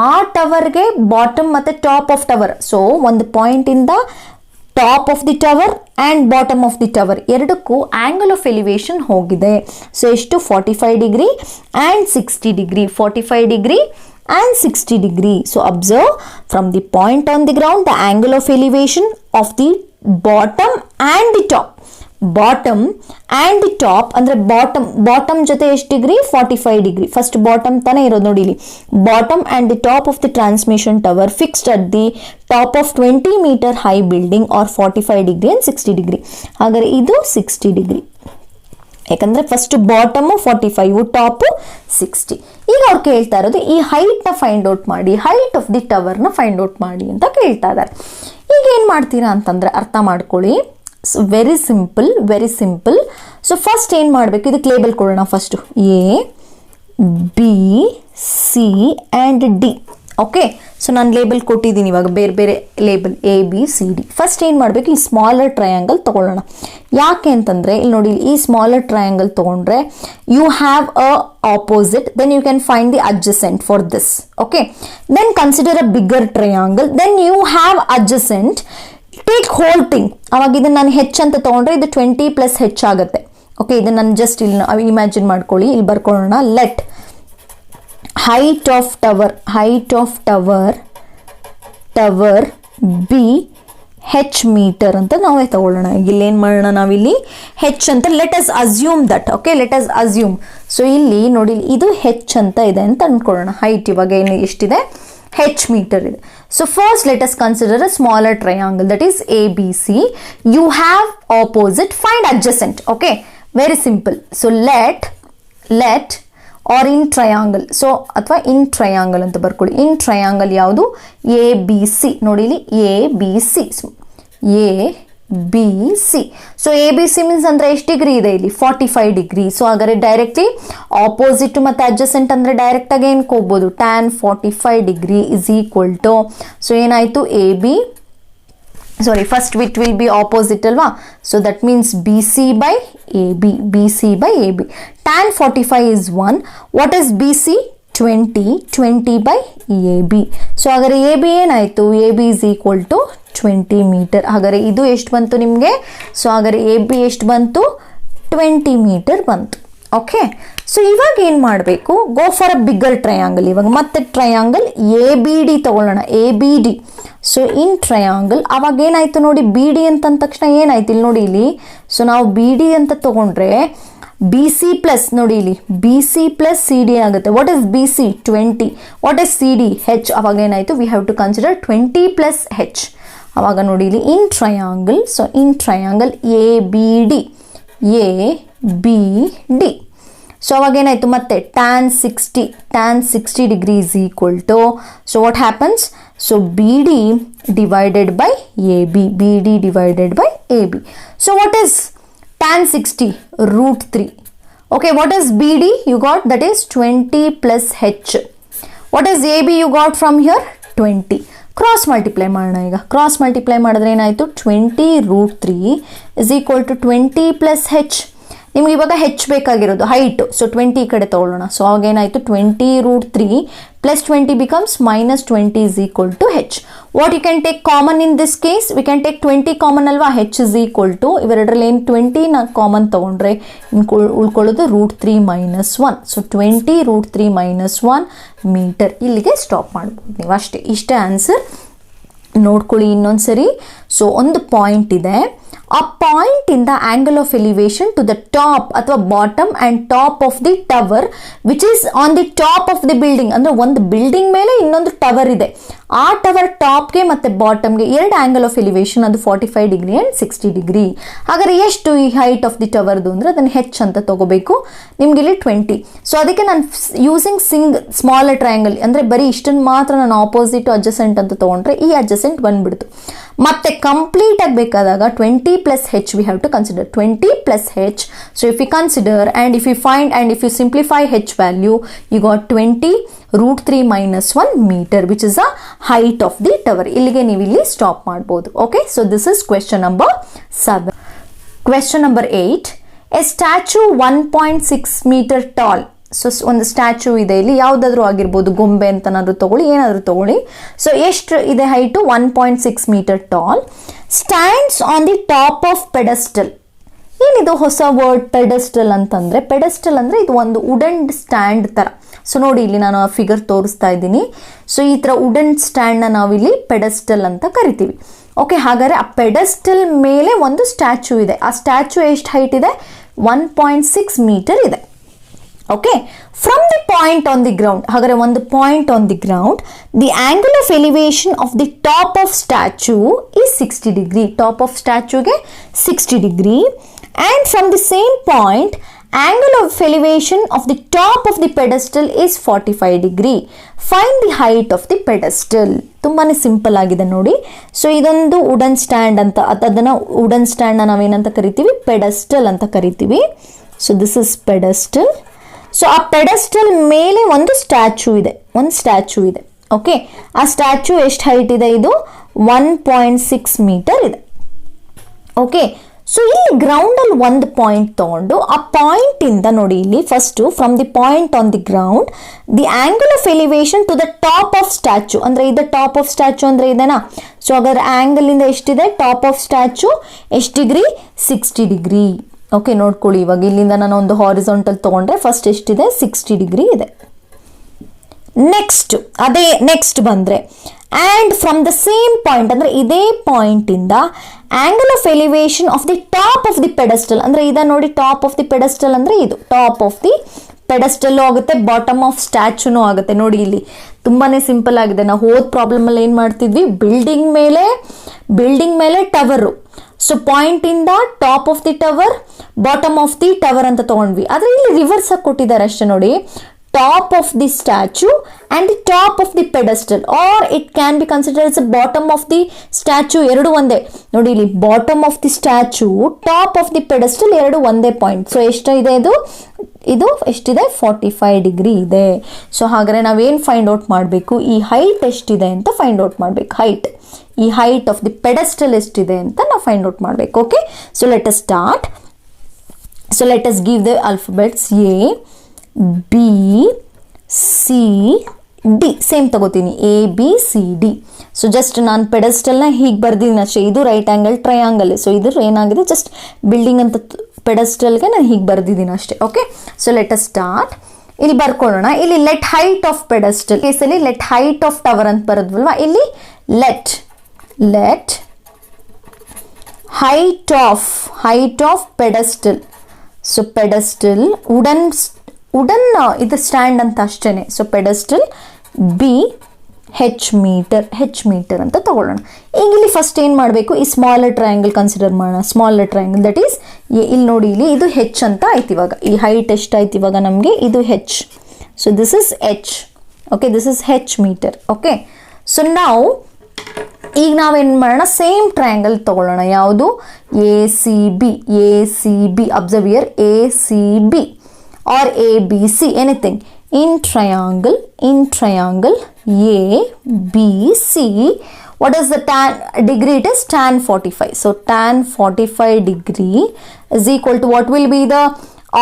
ಆ ಟವರ್ಗೆ ಬಾಟಮ್ ಮತ್ತು ಟಾಪ್ ಆಫ್ ಟವರ್, ಸೊ ಒಂದು ಪಾಯಿಂಟಿಂದ top of the tower and bottom of the tower ಎರಡಕ್ಕೂ ಆ್ಯಂಗಲ್ ಆಫ್ ಎಲಿವೇಶನ್ ಹೋಗಿದೆ. ಸೊ ಎಷ್ಟು 45 degree and 60 degree, 45 degree and 60 degree. So observe from the point on the ground the angle of elevation of the bottom and the top. Bottom and the top ಅಂದ್ರೆ bottom ಜೊತೆ ಎಷ್ಟು degree 45 degree. First bottom ತಾನೇ ಇರೋದು ನೋಡಿ ಇಲ್ಲಿ. Bottom and the top of the transmission tower fixed at the top of 20 meter high building or 45 degree and 60 degree. ಹಾಗಾದ್ರೆ ಇದು 60 degree, ಯಾಕಂದರೆ ಫಸ್ಟ್ ಬಾಟಮು 45, ಟಾಪು 60. ಈಗ ಅವ್ರು ಕೇಳ್ತಾ ಇರೋದು ಈ ಹೈಟ್ನ ಫೈಂಡ್ ಔಟ್ ಮಾಡಿ, ಹೈಟ್ ಆಫ್ ದಿ ಟವರ್ನ ಫೈಂಡ್ ಔಟ್ ಮಾಡಿ ಅಂತ ಕೇಳ್ತಾ ಇದ್ದಾರೆ. ಈಗ ಏನು ಮಾಡ್ತೀರಾ ಅಂತಂದರೆ ಅರ್ಥ ಮಾಡ್ಕೊಳ್ಳಿ. Very simple, very simple. So first ಏನು ಮಾಡಬೇಕು, ಇದಕ್ಕೆ ಲೇಬಲ್ ಕೊಡೋಣ. First A B C and D. Okay, so ನಾನು ಲೇಬಲ್ ಕೊಟ್ಟಿದ್ದೀನಿ ಇವಾಗ, ಬೇರೆ ಬೇರೆ label A B C D. First ಏನು ಮಾಡಬೇಕು, ಈ ಸ್ಮಾಲರ್ ಟ್ರಯಾಂಗಲ್ ತೊಗೊಳ್ಳೋಣ. ಯಾಕೆ ಅಂತಂದರೆ ಇಲ್ಲಿ ನೋಡಿ, ಈ ಸ್ಮಾಲರ್ ಟ್ರಯಾಂಗಲ್ ತೊಗೊಂಡ್ರೆ you have a opposite, then you can find the adjacent for this. Okay, then consider a bigger triangle, then you have adjacent, take whole thing. ಅವಾಗ ಇದನ್ನು ನಾನು ಹೆಚ್ ಅಂತ ತೊಗೊಂಡ್ರೆ ಇದು 20 + ಹೆಚ್ ಆಗುತ್ತೆ. ಓಕೆ, ಇದನ್ನು ನಾನು ಜಸ್ಟ್ ಇಲ್ಲಿ ಇಮ್ಯಾಜಿನ್ ಮಾಡ್ಕೊಳ್ಳಿ, ಇಲ್ಲಿ ಬರ್ಕೊಳ್ಳೋಣ. Let height of tower be h meter ಅಂತ ನಾವೇ ತಗೊಳ್ಳೋಣ. ಇಲ್ಲಿ ಏನು ಮಾಡೋಣ, ನಾವಿಲ್ಲಿ h ಅಂತ let us assume that. Okay, let us assume. So ಇಲ್ಲಿ ನೋಡಿ, ಇದು h ಅಂತ ಇದೆ ಅಂತ ಅಂದ್ಕೊಳ್ಳೋಣ. ಹೈಟ್ ಇವಾಗ ಏನು ಎಷ್ಟಿದೆ, h ಮೀಟರ್ ಇದೆ. So first let us consider a smaller triangle, that is A B C. You have opposite, find adjacent. Okay, very simple. So let or in triangle, so ಅಥವಾ in triangle ಅಂತ ಬರ್ಕೊಳ್ಳಿ. In triangle ಯಾವುದು, A B C. ನೋಡಿ ಇಲ್ಲಿ A B C, A B C. So A B C means ಅಂದರೆ ಎಷ್ಟು degree ಇದೆ ಇಲ್ಲಿ, 45 ಡಿಗ್ರಿ. ಸೊ ಹಾಗಾದ್ರೆ ಡೈರೆಕ್ಟ್ಲಿ ಆಪೋಸಿಟ್ ಮತ್ತು ಅಡ್ಜಸೆಂಟ್ ಅಂದರೆ ಡೈರೆಕ್ಟಾಗಿ ಏನಕ್ಕೆ ಹೋಗ್ಬೋದು, tan 45 degree is equal to, so ಏನಾಯಿತು, A B, sorry, first it will be opposite alva, so that means BC by AB, BC by AB. Tan 45 is 1. What is BC? 20 by AB. So agar AB ಏನಾಯಿತು, AB is equal to 20 meter. ಹಾಗಾದರೆ ಇದು ಎಷ್ಟು ಬಂತು ನಿಮಗೆ, so ಹಾಗಾದರೆ AB ಎಷ್ಟು ಬಂತು, 20 meter ಬಂತು. ಓಕೆ, ಸೊ ಇವಾಗ ಏನು ಮಾಡಬೇಕು, go for a bigger triangle. ಇವಾಗ ಮತ್ತೆ ಟ್ರಯಾಂಗಲ್ ಎ ಬಿ ಡಿ ತಗೊಳ್ಳೋಣ, A B D. So in triangle ಅವಾಗ ಏನಾಯಿತು ನೋಡಿ, ಬಿ ಡಿ ಅಂತಂದ ತಕ್ಷಣ ಏನಾಯ್ತು ಇಲ್ಲಿ ನೋಡಿ ಇಲ್ಲಿ. ಸೊ ನಾವು ಬಿ ಡಿ ಅಂತ ತಗೊಂಡ್ರೆ ಬಿ ಸಿ ಪ್ಲಸ್, ನೋಡಿ ಇಲ್ಲಿ B C plus C D ಆಗುತ್ತೆ. What is B C, 20. What is C D, H. ಅವಾಗ ಏನಾಯಿತು, we have to consider 20 + H. ಅವಾಗ ನೋಡಿ ಇಲ್ಲಿ in triangle, so in triangle A B D, A B D. So ಅವಾಗ ಏನಾಯಿತು ಮತ್ತೆ tan 60 degree is equal to, so what happens, so BD divided by AB, BD divided by AB. So what is tan 60, √3. Okay, what is BD you got, that is 20 + h. What is AB you got from here, 20. Cross multiply ಮಾಡೋಣ. ಈಗ cross multiply ಮಾಡಿದ್ರೆ ಏನಾಯಿತು, 20 √3 is equal to 20 + h. ನಿಮ್ಗೆ ಇವಾಗ ಹೆಚ್ ಬೇಕಾಗಿರೋದು height, so 20 ಈ ಕಡೆ ತೊಗೊಳ್ಳೋಣ. ಸೊ ಅವಾಗ ಏನಾಯಿತು, 20 √3 + 20 becomes -20 is equal to h. What you can take common in this case, we can take 20 common ಅಲ್ವಾ, h is equal to, ಇವೆರಡರಲ್ಲಿ ಏನು 20 ನ ಕಾಮನ್ ತೊಗೊಂಡ್ರೆ ಉಳ್ಕೊಳ್ಳೋದು √3 - 1. So 20 √3 - 1 metre. ಇಲ್ಲಿಗೆ ಸ್ಟಾಪ್ ಮಾಡ್ಬೋದು ನೀವು, ಅಷ್ಟೇ. ಇಷ್ಟೇ ಆನ್ಸರ್. ನೋಡ್ಕೊಳ್ಳಿ ಇನ್ನೊಂದು ಸರಿ. ಸೊ ಒಂದು ಪಾಯಿಂಟ್ ಇದೆ, ಆ ಪಾಯಿಂಟ್ ಇಂದ angle of elevation to the top ಅಥವಾ bottom and top of the tower which is on the top of the building. ಅಂದರೆ ಒಂದು ಬಿಲ್ಡಿಂಗ್ ಮೇಲೆ ಇನ್ನೊಂದು ಟವರ್ ಇದೆ, ಆ ಟವರ್ ಟಾಪ್ಗೆ ಮತ್ತು ಬಾಟಮ್ಗೆ ಎರಡು ಆಂಗಲ್ ಆಫ್ ಎಲಿವೇಶನ್, ಅದು 45 ಡಿಗ್ರಿ ಆ್ಯಂಡ್ 60 ಡಿಗ್ರಿ. ಹಾಗಾದರೆ ಎಷ್ಟು ಈ ಹೈಟ್ ಆಫ್ ದಿ ಟವರ್ದು ಅಂದರೆ ಅದನ್ನು ಹೆಚ್ ಅಂತ ತಗೋಬೇಕು. ನಿಮ್ಗೆ ಇಲ್ಲಿ 20. ಸೊ ಅದಕ್ಕೆ ನಾನು ಯೂಸಿಂಗ್ ಸ್ಮಾಲರ್ ಟ್ರಯಾಂಗಲ್ ಅಂದರೆ ಬರೀ ಇಷ್ಟನ್ನು ಮಾತ್ರ ನಾನು ಆಪೋಸಿಟ್ ಅಡ್ಜಸೆಂಟ್ ಅಂತ ತೊಗೊಂಡ್ರೆ ಈ ಅಡ್ಜಸೆಂಟ್ ಬಂದ್ಬಿಡ್ತು. ಮತ್ತೆ complete ಆಗಬೇಕಾದಾಗ 20 + h we have to consider, 20 + h. So if you consider and if you find and if you simplify h value, you got 20 √3 - 1 meter, which is the height of the tower. ಇಲ್ಲಿಗೆ ನೀವು ಇಲ್ಲಿ stop ಮಾಡ್ಬೋದು. Okay, so this is question number 7. Question number 8. A statue 1.6 meter tall so ಒಂದು statue ಇದೆ ಇಲ್ಲಿ, ಯಾವುದಾದ್ರೂ ಆಗಿರ್ಬೋದು, ಗೊಂಬೆ ಅಂತನಾದ್ರೂ ತಗೊಳ್ಳಿ, ಏನಾದರೂ ತಗೊಳ್ಳಿ. ಸೊ ಎಷ್ಟು ಇದೆ height? 1.6 metre tall. Stands on the top of pedestal. ಏನಿದು ಹೊಸ ವರ್ಡ್ ಪೆಡಸ್ಟಲ್ ಅಂತಂದರೆ? ಪೆಡಸ್ಟಲ್ ಅಂದರೆ ಇದು ಒಂದು ವುಡನ್ ಸ್ಟ್ಯಾಂಡ್ ಥರ. ಸೊ ನೋಡಿ ಇಲ್ಲಿ ನಾನು ಆ ಫಿಗರ್ ತೋರಿಸ್ತಾ ಇದ್ದೀನಿ. ಸೊ ಈ ಥರ ವುಡನ್ ಸ್ಟ್ಯಾಂಡ್ನ ನಾವಿಲ್ಲಿ ಪೆಡಸ್ಟಲ್ ಅಂತ ಕರಿತೀವಿ. ಓಕೆ, ಹಾಗಾದರೆ ಆ ಪೆಡಸ್ಟಲ್ ಮೇಲೆ ಒಂದು ಸ್ಟ್ಯಾಚ್ಯೂ ಇದೆ. ಆ ಸ್ಟ್ಯಾಚ್ಯೂ ಎಷ್ಟು ಹೈಟ್ ಇದೆ? 1.6 ಮೀಟರ್ ಇದೆ. Okay, from the point on the ground. ಹಾಗಾದರೆ ಒಂದು point on the ground, the angle of elevation of the top of statue is 60 degree. Top of ಸ್ಟ್ಯಾಚ್ಯೂಗೆ 60 degree. And from the same point, angle of elevation of the top of the pedestal is 45 degree. Find the height of the pedestal. ತುಂಬಾನೇ simple ಆಗಿದೆ ನೋಡಿ. So ಇದೊಂದು wooden stand ಅಂತ, ಅದನ್ನು wooden ಸ್ಟ್ಯಾಂಡ್ನ ನಾವೇನಂತ ಕರಿತೀವಿ? Pedestal ಅಂತ ಕರಿತೀವಿ. So this is pedestal. So ಆ ಪೆಡಸ್ಟಲ್ ಮೇಲೆ ಒಂದು ಸ್ಟ್ಯಾಚ್ಯೂ ಇದೆ, ಓಕೆ. ಆ ಸ್ಟ್ಯಾಚ್ಯೂ ಎಷ್ಟು ಹೈಟ್ ಇದೆ? ಇದು 1.6 ಮೀಟರ್ ಇದೆ. ಓಕೆ, ಸೊ ಇಲ್ಲಿ ಗ್ರೌಂಡಲ್ಲಿ ಒಂದು ಪಾಯಿಂಟ್ ತೊಗೊಂಡು ಆ ಪಾಯಿಂಟಿಂದ ನೋಡಿ ಇಲ್ಲಿ first from the point on the ground, the angle of elevation to the top of statue. ಅಂದರೆ ಇದು ಟಾಪ್ ಆಫ್ ಸ್ಟ್ಯಾಚ್ಯೂ ಅಂದರೆ ಇದೇನಾ? ಸೊ ಹಾಗಾದ್ರೆ ಆ್ಯಂಗಲಿಂದ ಎಷ್ಟಿದೆ? ಟಾಪ್ ಆಫ್ ಸ್ಟ್ಯಾಚ್ಯೂ ಎಷ್ಟು ಡಿಗ್ರಿ? 60 ಡಿಗ್ರಿ. ಓಕೆ, ನೋಡ್ಕೊಳ್ಳಿ. ಇವಾಗ ಇಲ್ಲಿಂದ ನಾನು ಒಂದು ಹಾರಿಜಾಂಟಲ್ ತೊಗೊಂಡ್ರೆ ಫಸ್ಟ್ ಎಷ್ಟಿದೆ? 60 ಡಿಗ್ರಿ ಇದೆ. ನೆಕ್ಸ್ಟ್ ಬಂದರೆ and from the same point, ಅಂದರೆ ಇದೇ ಪಾಯಿಂಟಿಂದ angle of elevation of the top of the pedestal. ಅಂದರೆ ಇದ ನೋಡಿ, ಟಾಪ್ ಆಫ್ ದಿ ಪೆಡಸ್ಟಲ್ ಅಂದರೆ ಇದು ಟಾಪ್ ಆಫ್ ದಿ ಪೆಡಸ್ಟಲ್ಲು ಆಗುತ್ತೆ, ಬಾಟಮ್ ಆಫ್ ಸ್ಟ್ಯಾಚ್ಯೂನೂ ಆಗುತ್ತೆ. ನೋಡಿ ಇಲ್ಲಿ ತುಂಬಾ ಸಿಂಪಲ್ ಆಗಿದೆ. ನಾವು ಹೋದ ಪ್ರಾಬ್ಲಮಲ್ಲಿ ಏನು ಮಾಡ್ತಿದ್ವಿ? ಬಿಲ್ಡಿಂಗ್ ಮೇಲೆ ಟವರು. ಸೊ ಪಾಯಿಂಟಿಂದ top of the tower, bottom of the tower ಅಂತ ತೊಗೊಂಡ್ವಿ. ಆದರೆ ಇಲ್ಲಿ ರಿವರ್ಸ್ ಆಗಿ ಕೊಟ್ಟಿದ್ದಾರೆ ಅಷ್ಟೇ ನೋಡಿ. top of the statue and the top of the pedestal, or it can be considered as the bottom of the statue. ಎರಡು ಒಂದೇ ನೋಡಿ ಇಲ್ಲಿ, bottom of the statue, top of the pedestal ಎರಡು ಒಂದೇ ಪಾಯಿಂಟ್. ಸೊ ಎಷ್ಟಿದೆ ಇದು ಎಷ್ಟಿದೆ? 45 degree ಇದೆ. ಸೊ ಹಾಗಾದರೆ ನಾವೇನು ಫೈಂಡ್ ಔಟ್ ಮಾಡಬೇಕು? ಈ ಹೈಟ್ ಎಷ್ಟಿದೆ ಅಂತ ಫೈಂಡ್ ಔಟ್ ಮಾಡಬೇಕು. ಈ ಹೈಟ್ ಆಫ್ ದಿ ಪೆಡಸ್ಟಲ್ ಎಷ್ಟಿದೆ ಅಂತ ನಾವು ಫೈಂಡ್ ಔಟ್ ಮಾಡಬೇಕು. Okay, so let us start. So let us give the alphabets A, B, C, D. Same ತಗೋತೀನಿ, ABCD. ಸೊ ಜಸ್ಟ್ ನಾನು ಪೆಡಸ್ಟಲ್ನ ಹೀಗೆ ಬರ್ದಿದ್ದೀನಿ ಅಷ್ಟೇ. ಇದು ರೈಟ್ ಆ್ಯಂಗಲ್ ಟ್ರಯಾಂಗಲ್. ಸೊ ಇದ್ರ ಏನಾಗಿದೆ? ಜಸ್ಟ್ ಬಿಲ್ಡಿಂಗ್ ಅಂತ ಪೆಡಸ್ಟಲ್ಗೆ ನಾನು ಹೀಗೆ ಬರ್ದಿದ್ದೀನಿ ಅಷ್ಟೇ. Okay, so let us start. ಇಲ್ಲಿ ಬರ್ಕೊಳ್ಳೋಣ. ಇಲ್ಲಿ ಲೆಟ್ ಹೈಟ್ ಆಫ್ ಪೆಡಸ್ಟಲ್ ಕೇಸಲ್ಲಿ ಲೆಟ್ ಹೈಟ್ ಆಫ್ ಟವರ್ ಅಂತ ಬರೋದ್ವಲ್ವಾ, ಇಲ್ಲಿ let height of pedestal. So pedestal wooden ಇದು ಸ್ಟ್ಯಾಂಡ್ ಅಂತ ಅಷ್ಟೇ. So pedestal B H metre ಅಂತ ತಗೊಳ್ಳೋಣ. ಈಗ ಇಲ್ಲಿ ಫಸ್ಟ್ ಏನು ಮಾಡಬೇಕು? ಈ ಸ್ಮಾಲರ್ ಟ್ರಯಾಂಗಲ್ ಕನ್ಸಿಡರ್ ಮಾಡೋಣ. ಸ್ಮಾಲರ್ ಟ್ರಯಾಂಗಲ್ ದಟ್ ಈಸ್ ಇಲ್ಲಿ ನೋಡಿ, ಇಲ್ಲಿ ಇದು H ಅಂತ ಆಯ್ತು. ಇವಾಗ ಈ ಹೈಟ್ ಎಷ್ಟಾಯ್ತು ಇವಾಗ ನಮಗೆ? ಇದು H. So this is H. Okay, this is H metre. Okay, so ನಾವು ಈಗ ನಾವೇನು ಮಾಡೋಣ? ಸೇಮ್ ಟ್ರಯಾಂಗಲ್ ತಗೊಳ್ಳೋಣ. ಯಾವುದು? ACB. Observe here, ACB or ABC, anything. In triangle ABC, what is the tan degree? It is tan 45. So tan 45 degree is equal to what will be the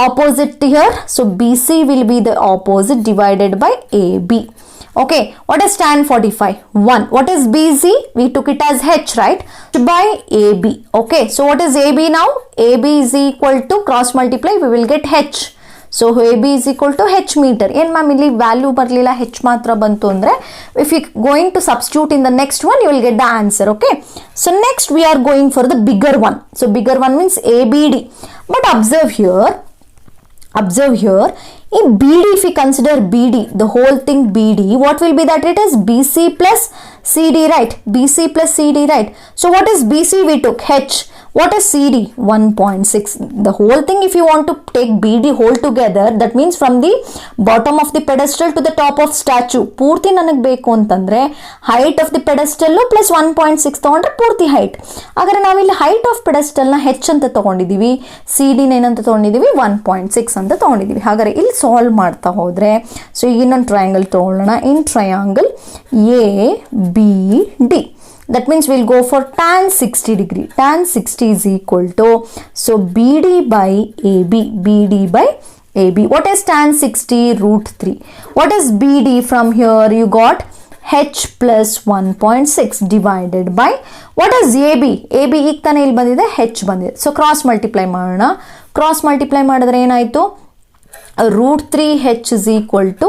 opposite here? So BC will be the opposite divided by AB. Okay, what is tan 45? 1. What is BC? We took it as H, right? By AB. Okay, so what is AB now? AB is equal to cross multiply, we will get H. So AB is equal to H metre. ಏನು ma'am ಇಲ್ಲಿ value ಬರಲಿಲ್ಲ, H ಮಾತ್ರ ಬಂತು ಅಂದರೆ, if you going to substitute in the next one, you will get the answer. Okay, so next we are going for the bigger one. So bigger one means ABD. But observe here, in BD, if we consider BD, the whole thing BD, what will be that? It is BC plus CD, right? BC plus CD, right? So what is BC? We took H. What is CD? 1.6. The whole thing, if you want to take BD whole together, that means from the bottom of the pedestal to the top of statue. ಪೂರ್ತಿ ನನಗೆ ಬೇಕು ಅಂತಂದರೆ height of the ಪೆಡಸ್ಟಲ್ಲು plus 1.6 ತೊಗೊಂಡ್ರೆ ಪೂರ್ತಿ height. ಹಾಗಾದರೆ ನಾವಿಲ್ಲಿ height of ಪೆಡಸ್ಟಲ್ನ H ಅಂತ ತೊಗೊಂಡಿದ್ದೀವಿ, CD ಏನಂತ ತೊಗೊಂಡಿದ್ದೀವಿ? 1.6 ಅಂತ ತೊಗೊಂಡಿದ್ದೀವಿ. ಹಾಗಾದರೆ ಇಲ್ಲಿ ಸಾಲ್ವ್ ಮಾಡ್ತಾ ಹೋದರೆ, ಸೊ ಈಗ ಇನ್ನೊಂದು ಟ್ರಯಾಂಗಲ್ ತೊಗೊಳ್ಳೋಣ. In triangle ABD, that means we'll go for tan 60 degree. Tan 60 is equal to, so BD by AB AB. What is tan 60? Root 3. What is BD? From here you got h plus 1.6 divided by what is AB? AB ಈಗ ತಾನೇ ಇಲ್ಲಿ ಬಂದಿದೆ, h ಬಂದಿದೆ. So cross multiply ಮಾಡೋಣ. Cross multiply ಮಾಡಿದ್ರೆ ಏನಾಯಿತು? Root 3h is equal to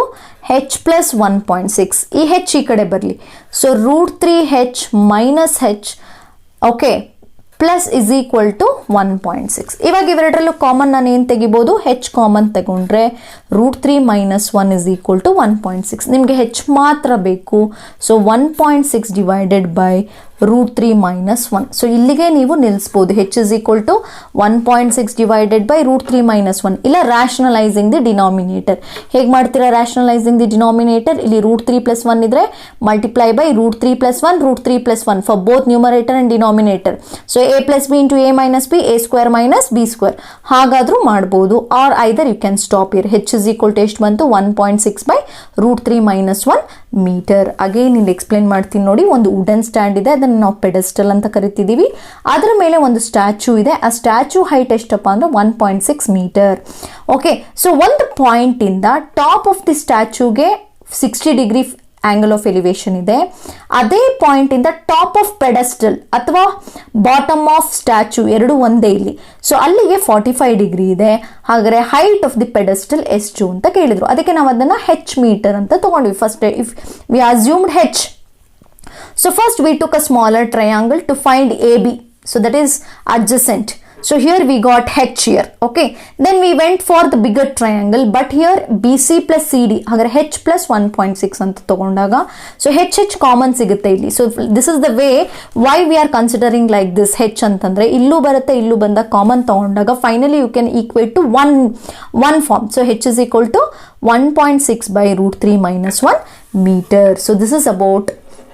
h plus 1.6. ಈ h ಈ ಕಡೆ ಬರಲಿ. So root 3h minus h okay plus is equal to 1.6. ಇವಾಗ ಇವೆರಡರಲ್ಲೂ ಕಾಮನ್ ನಾನು ಏನು ತೆಗಿಬೋದು? ಹೆಚ್ ಕಾಮನ್ ತಗೊಂಡ್ರೆ root 3 minus 1 is equal to 1.6. ನಿಮಗೆ ಹೆಚ್ ಮಾತ್ರ ಬೇಕು. So 1.6 divided by root 3 minus 1. So ಇಲ್ಲಿಗೆ ನೀವು ನಿಲ್ಲಿಸ್ಬೋದು. H is equal to 1.6 divided by root 3 minus 1. ಇಲ್ಲ ರ್ಯಾಷನಲೈಸಿಂಗ್ ದಿ ಡಿನಾಮಿನೇಟರ್. ಹೇಗೆ ಮಾಡ್ತೀರಾ ರ್ಯಾಷನಲೈಸಿಂಗ್ ದಿ ಡಿನಾಮಿನೇಟರ್? ಇಲ್ಲಿ ರೂಟ್ 3 ಪ್ಲಸ್ 1 ಇದ್ರೆ multiply by root 3 plus 1 root 3 plus 1 for both numerator and denominator. So a plus B into a minus B, a square minus B square ಹಾಗಾದರೂ ಮಾಡ್ಬೋದು. Or either you can stop here. H is equal to ಎಷ್ಟು ಬಂತು? 1.6 by root 3 minus 1 metre. Again ಇಲ್ಲಿ explain ಮಾಡ್ತೀನಿ ನೋಡಿ. ಒಂದು wooden stand ಇದೆ, ಅದನ್ನು ನಾವು ಪೆಡೆಸ್ಟಲ್ ಅಂತ ಕರಿತಿದ್ದೀವಿ. ಅದರ ಮೇಲೆ ಒಂದು ಸ್ಟ್ಯಾಚ್ಯೂ ಇದೆ. ಆ ಸ್ಟ್ಯಾಚ್ಯೂ ಹೈಟ್ ಎಷ್ಟಪ್ಪ ಅಂದ್ರೆ 1.6 ಮೀಟರ್. ಓಕೆ, ಸೊ ಒಂದು ಪಾಯಿಂಟ್ ಇಂದ ಟಾಪ್ ಆಫ್ ದಿ ಸ್ಟ್ಯಾಚ್ಯೂಗೆ 60 ಡಿಗ್ರಿ ಆಂಗಲ್ ಆಫ್ ಎಲಿವೇಶನ್ ಇದೆ. ಅದೇ ಪಾಯಿಂಟ್ ಇಂದ ಟಾಪ್ ಆಫ್ ಪೆಡೆಸ್ಟಲ್ ಅಥವಾ ಬಾಟಮ್ ಆಫ್ ಸ್ಟ್ಯಾಚ್ಯೂ ಎರಡು ಒಂದೇ ಇಲ್ಲಿ. ಸೊ ಅಲ್ಲಿಗೆ 45 ಡಿಗ್ರಿ ಇದೆ. ಹಾಗಾದ್ರೆ ಹೈಟ್ ಆಫ್ ದಿ ಪೆಡೆಸ್ಟಲ್ ಎಷ್ಟು ಅಂತ ಕೇಳಿದ್ರು. ಅದಕ್ಕೆ ನಾವು ಅದನ್ನ ಹೆಚ್ ಮೀಟರ್ ಅಂತ ತಗೊಂಡ್ವಿ. First if we assumed H. So first we took a smaller triangle to find AB. So that is adjacent. So here we got H here. Okay. Then we went for the bigger triangle. But here BC plus CD. Agar H plus 1.6 anta tagondaga. So H common sigutte illi. So this is the way why we are considering like this H antandre. Illu barutte illu banda common tagondaga. Finally you can equate to one form. So H is equal to 1.6 by root 3 minus 1 meter. So this is about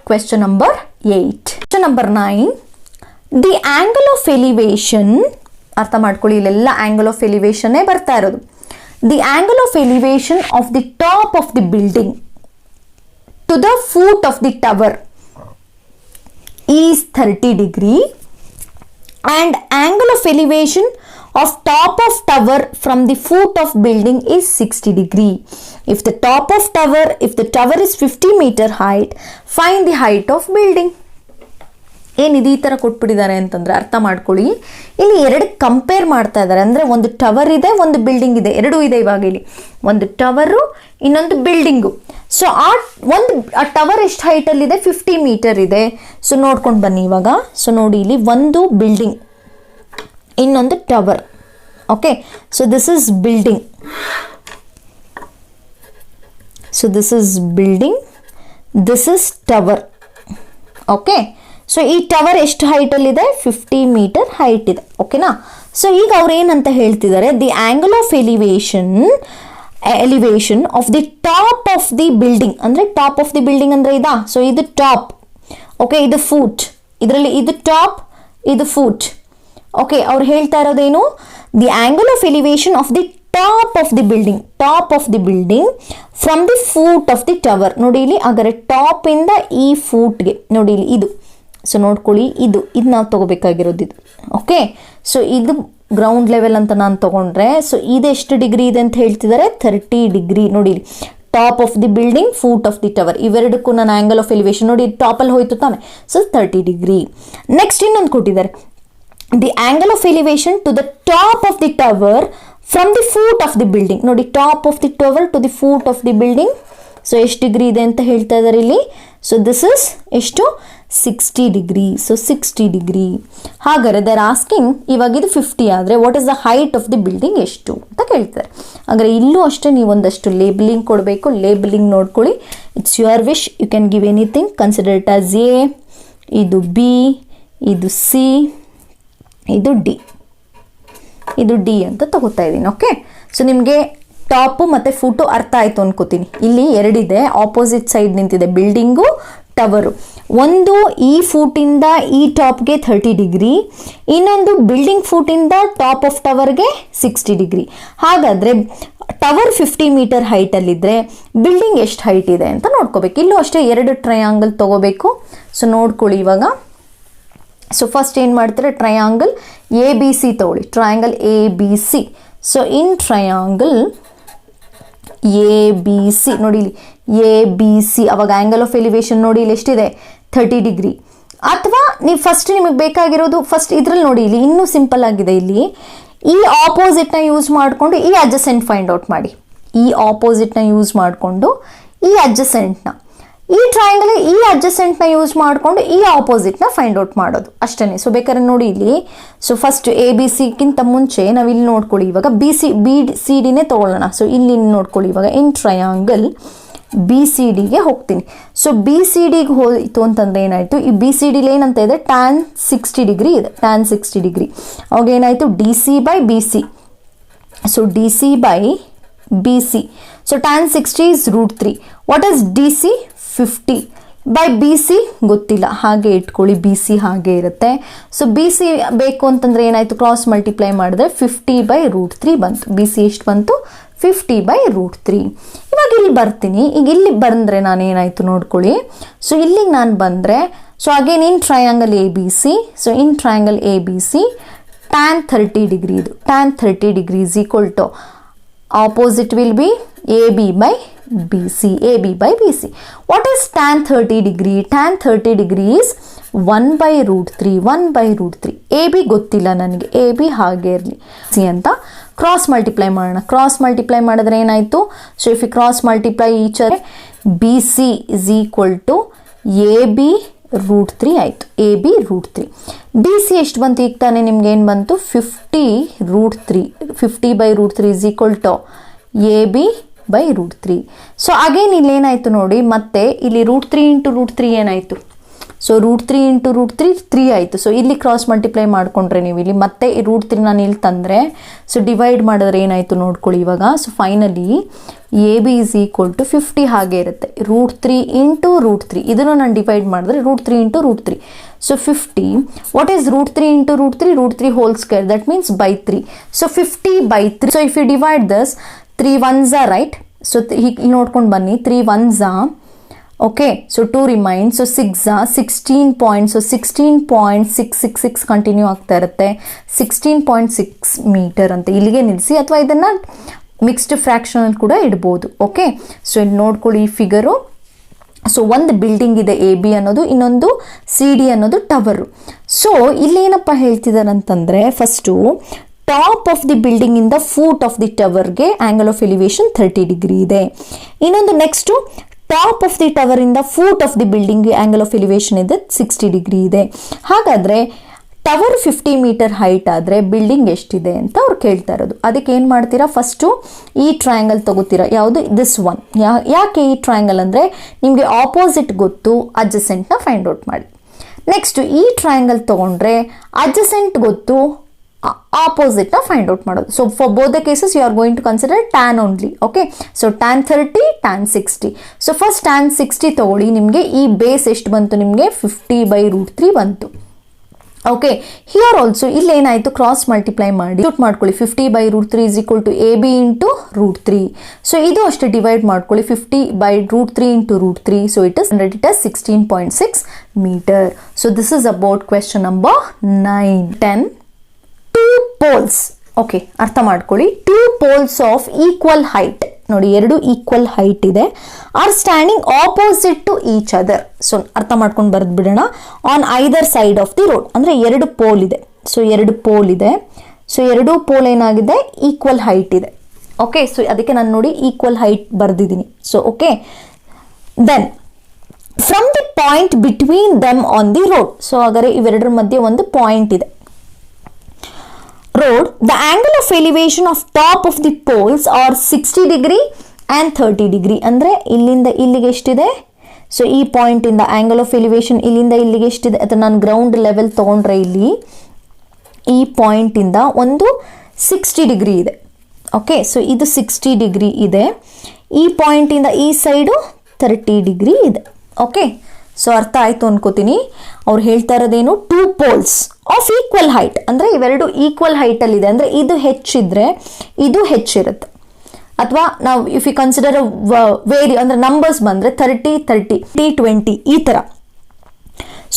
question number 8. Question number 9. The angle of elevation, ಅರ್ಥ ಮಾಡ್ಕೊಳ್ಳಿ, ಇಲ್ಲೆಲ್ಲ angle of elevation ಬರ್ತಾ ಇರೋದು. The angle of elevation of the top of the building to the foot of the tower is 30 degree and angle of elevation of top of tower from the foot of building is 60 degree. If the tower is 50 meter height, find the height of building. ಏನಿದು ಈ ಥರ ಕೊಟ್ಬಿಟ್ಟಿದ್ದಾರೆ ಅಂತಂದರೆ ಅರ್ಥ ಮಾಡ್ಕೊಳ್ಳಿ. ಇಲ್ಲಿ ಎರಡು compare ಮಾಡ್ತಾ ಇದ್ದಾರೆ. ಅಂದರೆ ಒಂದು ಟವರ್ ಇದೆ, ಒಂದು ಬಿಲ್ಡಿಂಗ್ ಇದೆ, ಎರಡೂ ಇದೆ. ಇವಾಗ ಇಲ್ಲಿ ಒಂದು ಟವರು, ಇನ್ನೊಂದು ಬಿಲ್ಡಿಂಗು. ಸೊ ಆ ಟವರ್ ಎಷ್ಟು ಹೈಟಲ್ಲಿದೆ? 50 ಮೀಟರ್ ಇದೆ. ಸೊ ನೋಡ್ಕೊಂಡು ಬನ್ನಿ ಇವಾಗ. ಸೊ ನೋಡಿ, ಇಲ್ಲಿ ಒಂದು ಬಿಲ್ಡಿಂಗ್, ಇನ್ನೊಂದು tower. Okay, so this is building. So this is building, this is tower. Okay, so ಈ ಟವರ್ ಎಷ್ಟು ಹೈಟಲ್ಲಿದೆ? 50 ಮೀಟರ್ ಹೈಟ್ ಇದೆ. ಓಕೆನಾ? ಸೊ ಈಗ ಅವ್ರು ಏನಂತ ಹೇಳ್ತಿದ್ದಾರೆ? The angle of elevation of the top of the building. ಅಂದರೆ ಟಾಪ್ ಆಫ್ ದಿ ಬಿಲ್ಡಿಂಗ್ ಅಂದರೆ ಇದಾ? ಸೊ ಇದು ಟಾಪ್. ಓಕೆ, ಇದು ಫೂಟ್. ಇದರಲ್ಲಿ ಇದು ಟಾಪ್, ಇದು ಫೂಟ್. ಓಕೆ, ಅವ್ರು ಹೇಳ್ತಾ ಇರೋದೇನು? The angle of elevation of the top of the building from the foot of the tower. ನೋಡಿ ಇಲ್ಲಿ, ಹಾಗಾದ್ರೆ ಟಾಪ್ ಇಂದ ಈ ಫೂಟ್ಗೆ ನೋಡಿ ಇಲ್ಲಿ ಇದು. ಸೊ ನೋಡ್ಕೊಳ್ಳಿ, ಇದು ನಾವು ತಗೋಬೇಕಾಗಿರೋದು ಇದು. ಓಕೆ, ಸೊ ಇದು ಗ್ರೌಂಡ್ ಲೆವೆಲ್ ಅಂತ ನಾನು ತಗೊಂಡ್ರೆ, ಸೊ ಇದೆಷ್ಟು ಡಿಗ್ರಿ ಇದೆ ಅಂತ ಹೇಳ್ತಿದ್ದಾರೆ? 30 ಡಿಗ್ರಿ. ನೋಡಿ top of the building, foot of the tower, ಇವೆರಡಕ್ಕೂ ನಾನು ಆಂಗಲ್ ಆಫ್ ಎಲಿವೇಶನ್ ನೋಡಿ ಟಾಪಲ್ಲಿ ಹೋಯ್ತು ತಾನೆ. So 30 degree. ನೆಕ್ಸ್ಟ್ ಇನ್ನೊಂದು ಕೊಟ್ಟಿದ್ದಾರೆ, the angle of elevation to the top of the tower from the foot of the building. ನೋಡಿ, top of the tower to the foot of the building. So ಎಷ್ಟು degree ಇದೆ ಅಂತ ಹೇಳ್ತಾ ಇದ್ದಾರೆ ಇಲ್ಲಿ? So this is ಎಷ್ಟು? 60 degree. So 60 degree. ಹಾಗಾದ್ರೆ there asking, ಇವಾಗ ಇದು 50 ಆದರೆ what is the height of the building ಎಷ್ಟು ಅಂತ ಕೇಳ್ತಾರೆ. ಹಾಗಾದ್ರೆ ಇಲ್ಲೂ ಅಷ್ಟೇ ನೀವು ಒಂದಷ್ಟು ಲೇಬಲಿಂಗ್ ಕೊಡಬೇಕು. ಲೇಬಲಿಂಗ್ ನೋಡ್ಕೊಳ್ಳಿ, it's your wish. You can give anything. Consider it as A, ಇದು ಬಿ, ಇದು ಸಿ, ಇದು ಡಿ, ಇದು ಡಿ ಅಂತ ತಗೋತಾ ಇದ್ದೀನಿ. ಓಕೆ, ಸೊ ನಿಮಗೆ ಟಾಪು ಮತ್ತು ಫೂಟು ಅರ್ಥ ಆಯಿತು ಅನ್ಕೋತೀನಿ. ಇಲ್ಲಿ ಎರಡಿದೆ, ಆಪೋಸಿಟ್ ಸೈಡ್ ನಿಂತಿದೆ ಬಿಲ್ಡಿಂಗು, ಟವರು. ಒಂದು ಈ ಫೂಟಿಂದ ಈ ಟಾಪ್ಗೆ 30 ಡಿಗ್ರಿ, ಇನ್ನೊಂದು ಬಿಲ್ಡಿಂಗ್ ಫೂಟಿಂದ ಟಾಪ್ ಆಫ್ ಟವರ್ಗೆ 60 ಡಿಗ್ರಿ. ಹಾಗಾದರೆ ಟವರ್ 50 ಮೀಟರ್ ಹೈಟಲ್ಲಿದ್ದರೆ ಬಿಲ್ಡಿಂಗ್ ಎಷ್ಟು ಹೈಟ್ ಇದೆ ಅಂತ ನೋಡ್ಕೋಬೇಕು. ಇಲ್ಲೂ ಅಷ್ಟೇ ಎರಡು ಟ್ರಯಾಂಗಲ್ ತೊಗೋಬೇಕು. ಸೊ ನೋಡ್ಕೊಳ್ಳಿ ಇವಾಗ. ಸೊ ಫಸ್ಟ್ ಏನು ಮಾಡ್ತಾರೆ? ಟ್ರಯಾಂಗಲ್ ಎ ಬಿ ಸಿ ತೊಗೊಳ್ಳಿ. Triangle A B C. So in triangle A B C ನೋಡಿ ಇಲ್ಲಿ ಎ ಬಿ ಸಿ, ಅವಾಗ ಆ್ಯಂಗಲ್ ಆಫ್ ಎಲಿವೇಶನ್ ನೋಡಿ ಇಲ್ಲಿ ಎಷ್ಟಿದೆ 30 ಡಿಗ್ರಿ. ಅಥವಾ ನೀವು ಫಸ್ಟ್ ನಿಮಗೆ ಬೇಕಾಗಿರೋದು ಫಸ್ಟ್ ಇದ್ರಲ್ಲಿ ನೋಡಿ ಇಲ್ಲಿ ಇನ್ನೂ ಸಿಂಪಲ್ ಆಗಿದೆ. ಇಲ್ಲಿ ಈ ಆಪೋಸಿಟ್ನ ಯೂಸ್ ಮಾಡಿಕೊಂಡು ಈ ಅಡ್ಜಸೆಂಟ್ ಫೈಂಡ್ ಔಟ್ ಮಾಡಿ. ಈ ಆಪೋಸಿಟ್ನ ಯೂಸ್ ಮಾಡಿಕೊಂಡು ಈ ಅಡ್ಜಸೆಂಟ್ನ, ಈ ಟ್ರಯಾಂಗಲ್ ಈ ಅಡ್ಜಸೆಂಟ್ನ ಯೂಸ್ ಮಾಡಿಕೊಂಡು ಈ ಆಪೋಸಿಟ್ನ ಫೈಂಡ್ ಔಟ್ ಮಾಡೋದು ಅಷ್ಟೇ. ಸೊ ಬೇಕಾದ್ರೆ ನೋಡಿ ಇಲ್ಲಿ, ಸೊ ಫಸ್ಟ್ ಎ ಬಿ ಸಿಗಿಂತ ಮುಂಚೆ ನಾವು ಇಲ್ಲಿ ನೋಡ್ಕೊಳ್ಳಿ, ಇವಾಗ ಬಿ ಸಿ ಡಿನೇ ತೊಗೊಳ್ಳೋಣ. ಸೊ ಇಲ್ಲಿ ನೋಡ್ಕೊಳ್ಳಿ, ಇವಾಗ ಇನ್ ಟ್ರಯಾಂಗಲ್ ಬಿ ಸಿ ಡಿಗೆ ಹೋಗ್ತೀನಿ. ಸೊ ಬಿ ಸಿ ಡಿಗೆ ಹೋಯಿತು ಅಂತಂದರೆ ಏನಾಯಿತು, ಈ ಬಿ ಸಿ ಡಿಲಿ ಏನಂತ ಇದೆ, tan 60 ಡಿಗ್ರಿ ಇದೆ, tan 60 ಡಿಗ್ರಿ. ಅವಾಗ ಏನಾಯಿತು, D C by B C. So D C by B C. So tan 60 is √3. What is D C 50 by B C ಗೊತ್ತಿಲ್ಲ, ಹಾಗೆ ಇಟ್ಕೊಳ್ಳಿ, ಬಿ ಸಿ ಹಾಗೆ ಇರುತ್ತೆ. ಸೊ ಬಿ ಸಿ ಬೇಕು ಅಂತಂದರೆ ಏನಾಯಿತು, ಕ್ರಾಸ್ ಮಲ್ಟಿಪ್ಲೈ ಮಾಡಿದ್ರೆ 50 ಬೈ √3 ಬಂತು. ಬಿ ಸಿ ಎಷ್ಟು ಬಂತು, 50 ಬೈ √3. ಇವಾಗ ಇಲ್ಲಿ ಬರ್ತೀನಿ. ಈಗ ಇಲ್ಲಿ ಬಂದರೆ ನಾನು ಏನಾಯಿತು ನೋಡ್ಕೊಳ್ಳಿ. ಸೊ ಇಲ್ಲಿಗೆ ನಾನು ಬಂದರೆ, so again in triangle A B C. So in triangle A B C tan 30 degree ಇದು. tan 30 degree is equal to opposite will be AB by BC. AB by BC. What is tan 30 degree? Tan 30 degree is 1 by √3. 1 by √3. AB ಗೊತ್ತಿಲ್ಲ ನನಗೆ, AB ಹಾಗೆ ಇರಲಿ. C ಅಂತ cross multiply ಮಾಡೋಣ. Cross multiply ಮಾಡಿದ್ರೆ ಏನಾಯಿತು, so if you cross multiply each other, B C is equal to A B √3 ಆಯಿತು. A B √3. B C ಎಷ್ಟು ಬಂತು ಈಗ ತಾನೇ ನಿಮ್ಗೆ ಏನು ಬಂತು, 50 √3. 50 by √3 is equal to A B by √3. So again ಇಲ್ಲಿ ಏನಾಯಿತು ನೋಡಿ, ಮತ್ತೆ ಇಲ್ಲಿ √3 ಇಂಟು √3 ಏನಾಯಿತು, ಸೊ √3 ಇಂಟು √3 3 ಆಯಿತು. ಸೊ ಇಲ್ಲಿ ಕ್ರಾಸ್ ಮಲ್ಟಿಪ್ಲೈ ಮಾಡಿಕೊಂಡ್ರೆ ನೀವು ಇಲ್ಲಿ ಮತ್ತೆ ಈ √3 ನಾನು ಇಲ್ಲಿ ತಂದರೆ, ಸೊ ಡಿವೈಡ್ ಮಾಡಿದ್ರೆ ಏನಾಯಿತು ನೋಡ್ಕೊಳ್ಳಿ ಇವಾಗ. So finally A B is equal to 50 ಹಾಗೆ ಇರುತ್ತೆ, √3 ಇಂಟು √3. ಇದನ್ನು ನಾನು ಡಿವೈಡ್ ಮಾಡಿದ್ರೆ √3 into √3. So 50, what is √3 into √3? √3 whole square, that means by 3. So 50 by 3. So if you divide this, 3 1s are right. So ಇಲ್ಲಿ ನೋಡ್ಕೊಂಡು ಬನ್ನಿ, 3 1s are, okay, so 2 remain, so 6 are 16 points. So 16.666 continue ಆಗ್ತಾ ಇರುತ್ತೆ. 16.6 metre ಅಂತ ಇಲ್ಲಿಗೆ ನಿಲ್ಲಿಸಿ, ಅಥವಾ ಇದನ್ನು ಮಿಕ್ಸ್ಡ್ ಫ್ರ್ಯಾಕ್ಷನಲ್ಲಿ ಕೂಡ ಇಡ್ಬೋದು. ಓಕೆ, ಸೊ ಇಲ್ಲಿ ನೋಡ್ಕೊಳ್ಳಿ ಈ ಫಿಗರು. ಸೊ ಒಂದು ಬಿಲ್ಡಿಂಗ್ ಇದೆ ಎ ಬಿ ಅನ್ನೋದು, ಇನ್ನೊಂದು ಸಿ ಡಿ ಅನ್ನೋದು ಟವರು. ಸೊ ಇಲ್ಲೇನಪ್ಪ ಹೇಳ್ತಿದ್ದಾರೆ ಅಂತಂದರೆ, first top of the building ಇಂದ ಫೂಟ್ ಆಫ್ ದಿ ಟವರ್ಗೆ ಆ್ಯಂಗಲ್ ಆಫ್ ಎಲಿವೇಶನ್ 30 ಡಿಗ್ರಿ ಇದೆ. ಇನ್ನೊಂದು next top of the tower ಇಂದ foot of the building angle of elevation ಇದೆ 60 ಡಿಗ್ರಿ ಇದೆ. ಹಾಗಾದರೆ ಟವರ್ 50 ಮೀಟರ್ ಹೈಟ್ ಆದರೆ ಬಿಲ್ಡಿಂಗ್ ಎಷ್ಟಿದೆ ಅಂತ ಅವ್ರು ಕೇಳ್ತಾ ಇರೋದು. ಅದಕ್ಕೆ ಏನು ಮಾಡ್ತೀರಾ, ಫಸ್ಟು ಈ ಟ್ರಯಾಂಗಲ್ ತಗೋತೀರಾ. ಯಾವುದು, ದಿಸ್ ಒನ್. ಯಾಕೆ ಈ ಟ್ರಯಾಂಗಲ್ ಅಂದರೆ ನಿಮಗೆ ಆಪೋಸಿಟ್ ಗೊತ್ತು, ಅಡ್ಜಸೆಂಟ್ನ ಫೈಂಡ್ ಔಟ್ ಮಾಡಿ. ನೆಕ್ಸ್ಟ್ ಈ ಟ್ರಯಾಂಗಲ್ ತೊಗೊಂಡ್ರೆ ಅಡ್ಜಸೆಂಟ್ ಗೊತ್ತು, ಆಪೋಸಿಟ್ನ ಫೈಂಡ್ ಔಟ್ ಮಾಡೋದು. So for both the cases you are going to consider tan only. Okay, so tan 30, tan 60. So first tan 60 ತಗೊಳ್ಳಿ. ನಿಮಗೆ ಈ ಬೇಸ್ ಎಷ್ಟು ಬಂತು, ನಿಮಗೆ 50 ಬೈ √3 ಬಂತು. ಓಕೆ, ಹಿಯರ್ ಆಲ್ಸೋ ಇಲ್ಲಿ ಏನಾಯಿತು, ಕ್ರಾಸ್ ಮಲ್ಟಿಪ್ಲೈ ಮಾಡಿ ಮಾಡ್ಕೊಳ್ಳಿ. 50 by √3 is equal to A B into √3. So ಇದು ಅಷ್ಟೇ ಡಿವೈಡ್ ಮಾಡ್ಕೊಳ್ಳಿ. 50 by √3 into √3. So it is 16.6 metre. So this is about question number 9. 10 2 poles. Okay, ಅರ್ಥ ಮಾಡ್ಕೊಳ್ಳಿ. 2 poles ಆಫ್ ಈಕ್ವಲ್ ಹೈಟ್, ನೋಡಿ ಎರಡು ಈಕ್ವಲ್ ಹೈಟ್ ಇದೆ, are standing opposite to each other. So ಅರ್ಥ ಮಾಡ್ಕೊಂಡು ಬರೆದು ಬಿಡೋಣ. On either side of the road, ಅಂದರೆ ಎರಡು ಪೋಲ್ ಇದೆ. ಸೊ ಎರಡು ಪೋಲ್ ಇದೆ. ಸೊ ಎರಡೂ ಪೋಲ್ ಏನಾಗಿದೆ, ಈಕ್ವಲ್ ಹೈಟ್ ಇದೆ. ಓಕೆ, ಸೊ ಅದಕ್ಕೆ ನಾನು ನೋಡಿ ಈಕ್ವಲ್ ಹೈಟ್ ಬರೆದಿದ್ದೀನಿ. So okay, then from the point between them on the road. So ಹಾಗಾದರೆ ಇವೆರಡರ ಮಧ್ಯೆ ಒಂದು ಪಾಯಿಂಟ್ ಇದೆ. Road, the angle of elevation of top of the poles are 60 degree and 30 degree. ಅಂದರೆ ಇಲ್ಲಿಂದ ಇಲ್ಲಿಗೆ ಎಷ್ಟಿದೆ, ಸೊ ಈ ಪಾಯಿಂಟ್ ಇಂದ ಆಂಗಲ್ ಆಫ್ ಎಲಿವೇಶನ್ ಇಲ್ಲಿಂದ ಇಲ್ಲಿಗೆ ಎಷ್ಟಿದೆ, ಅಥವಾ ನಾನು ಗ್ರೌಂಡ್ ಲೆವೆಲ್ ತೊಗೊಂಡ್ರೆ ಇಲ್ಲಿ ಈ ಪಾಯಿಂಟ್ ಇಂದ ಒಂದು 60 ಡಿಗ್ರಿ ಇದೆ. ಓಕೆ, ಸೊ ಇದು 60 ಡಿಗ್ರಿ ಇದೆ. ಈ ಪಾಯಿಂಟ್ ಇಂದ ಈ ಸೈಡು 30 ಡಿಗ್ರಿ ಇದೆ. ಓಕೆ, ಸೊ ಅರ್ಥ ಆಯಿತು ಅನ್ಕೋತೀನಿ. ಅವ್ರು ಹೇಳ್ತಾ ಇರೋದೇನು, 2 poles ಆಫ್ ಈಕ್ವಲ್ ಹೈಟ್, ಅಂದರೆ ಇವೆರಡು ಈಕ್ವಲ್ ಹೈಟಲ್ಲಿದೆ. ಅಂದರೆ ಇದು ಹೆಚ್ಚಿದ್ರೆ ಇದು ಹೆಚ್ಚಿರುತ್ತೆ. ಅಥವಾ ನಾವು ಇಫ್ ಯು ಕನ್ಸಿಡರ್ ವೇರಿ ಅಂದರೆ ನಂಬರ್ಸ್ ಬಂದರೆ 30 30 20 ಈ ಥರ.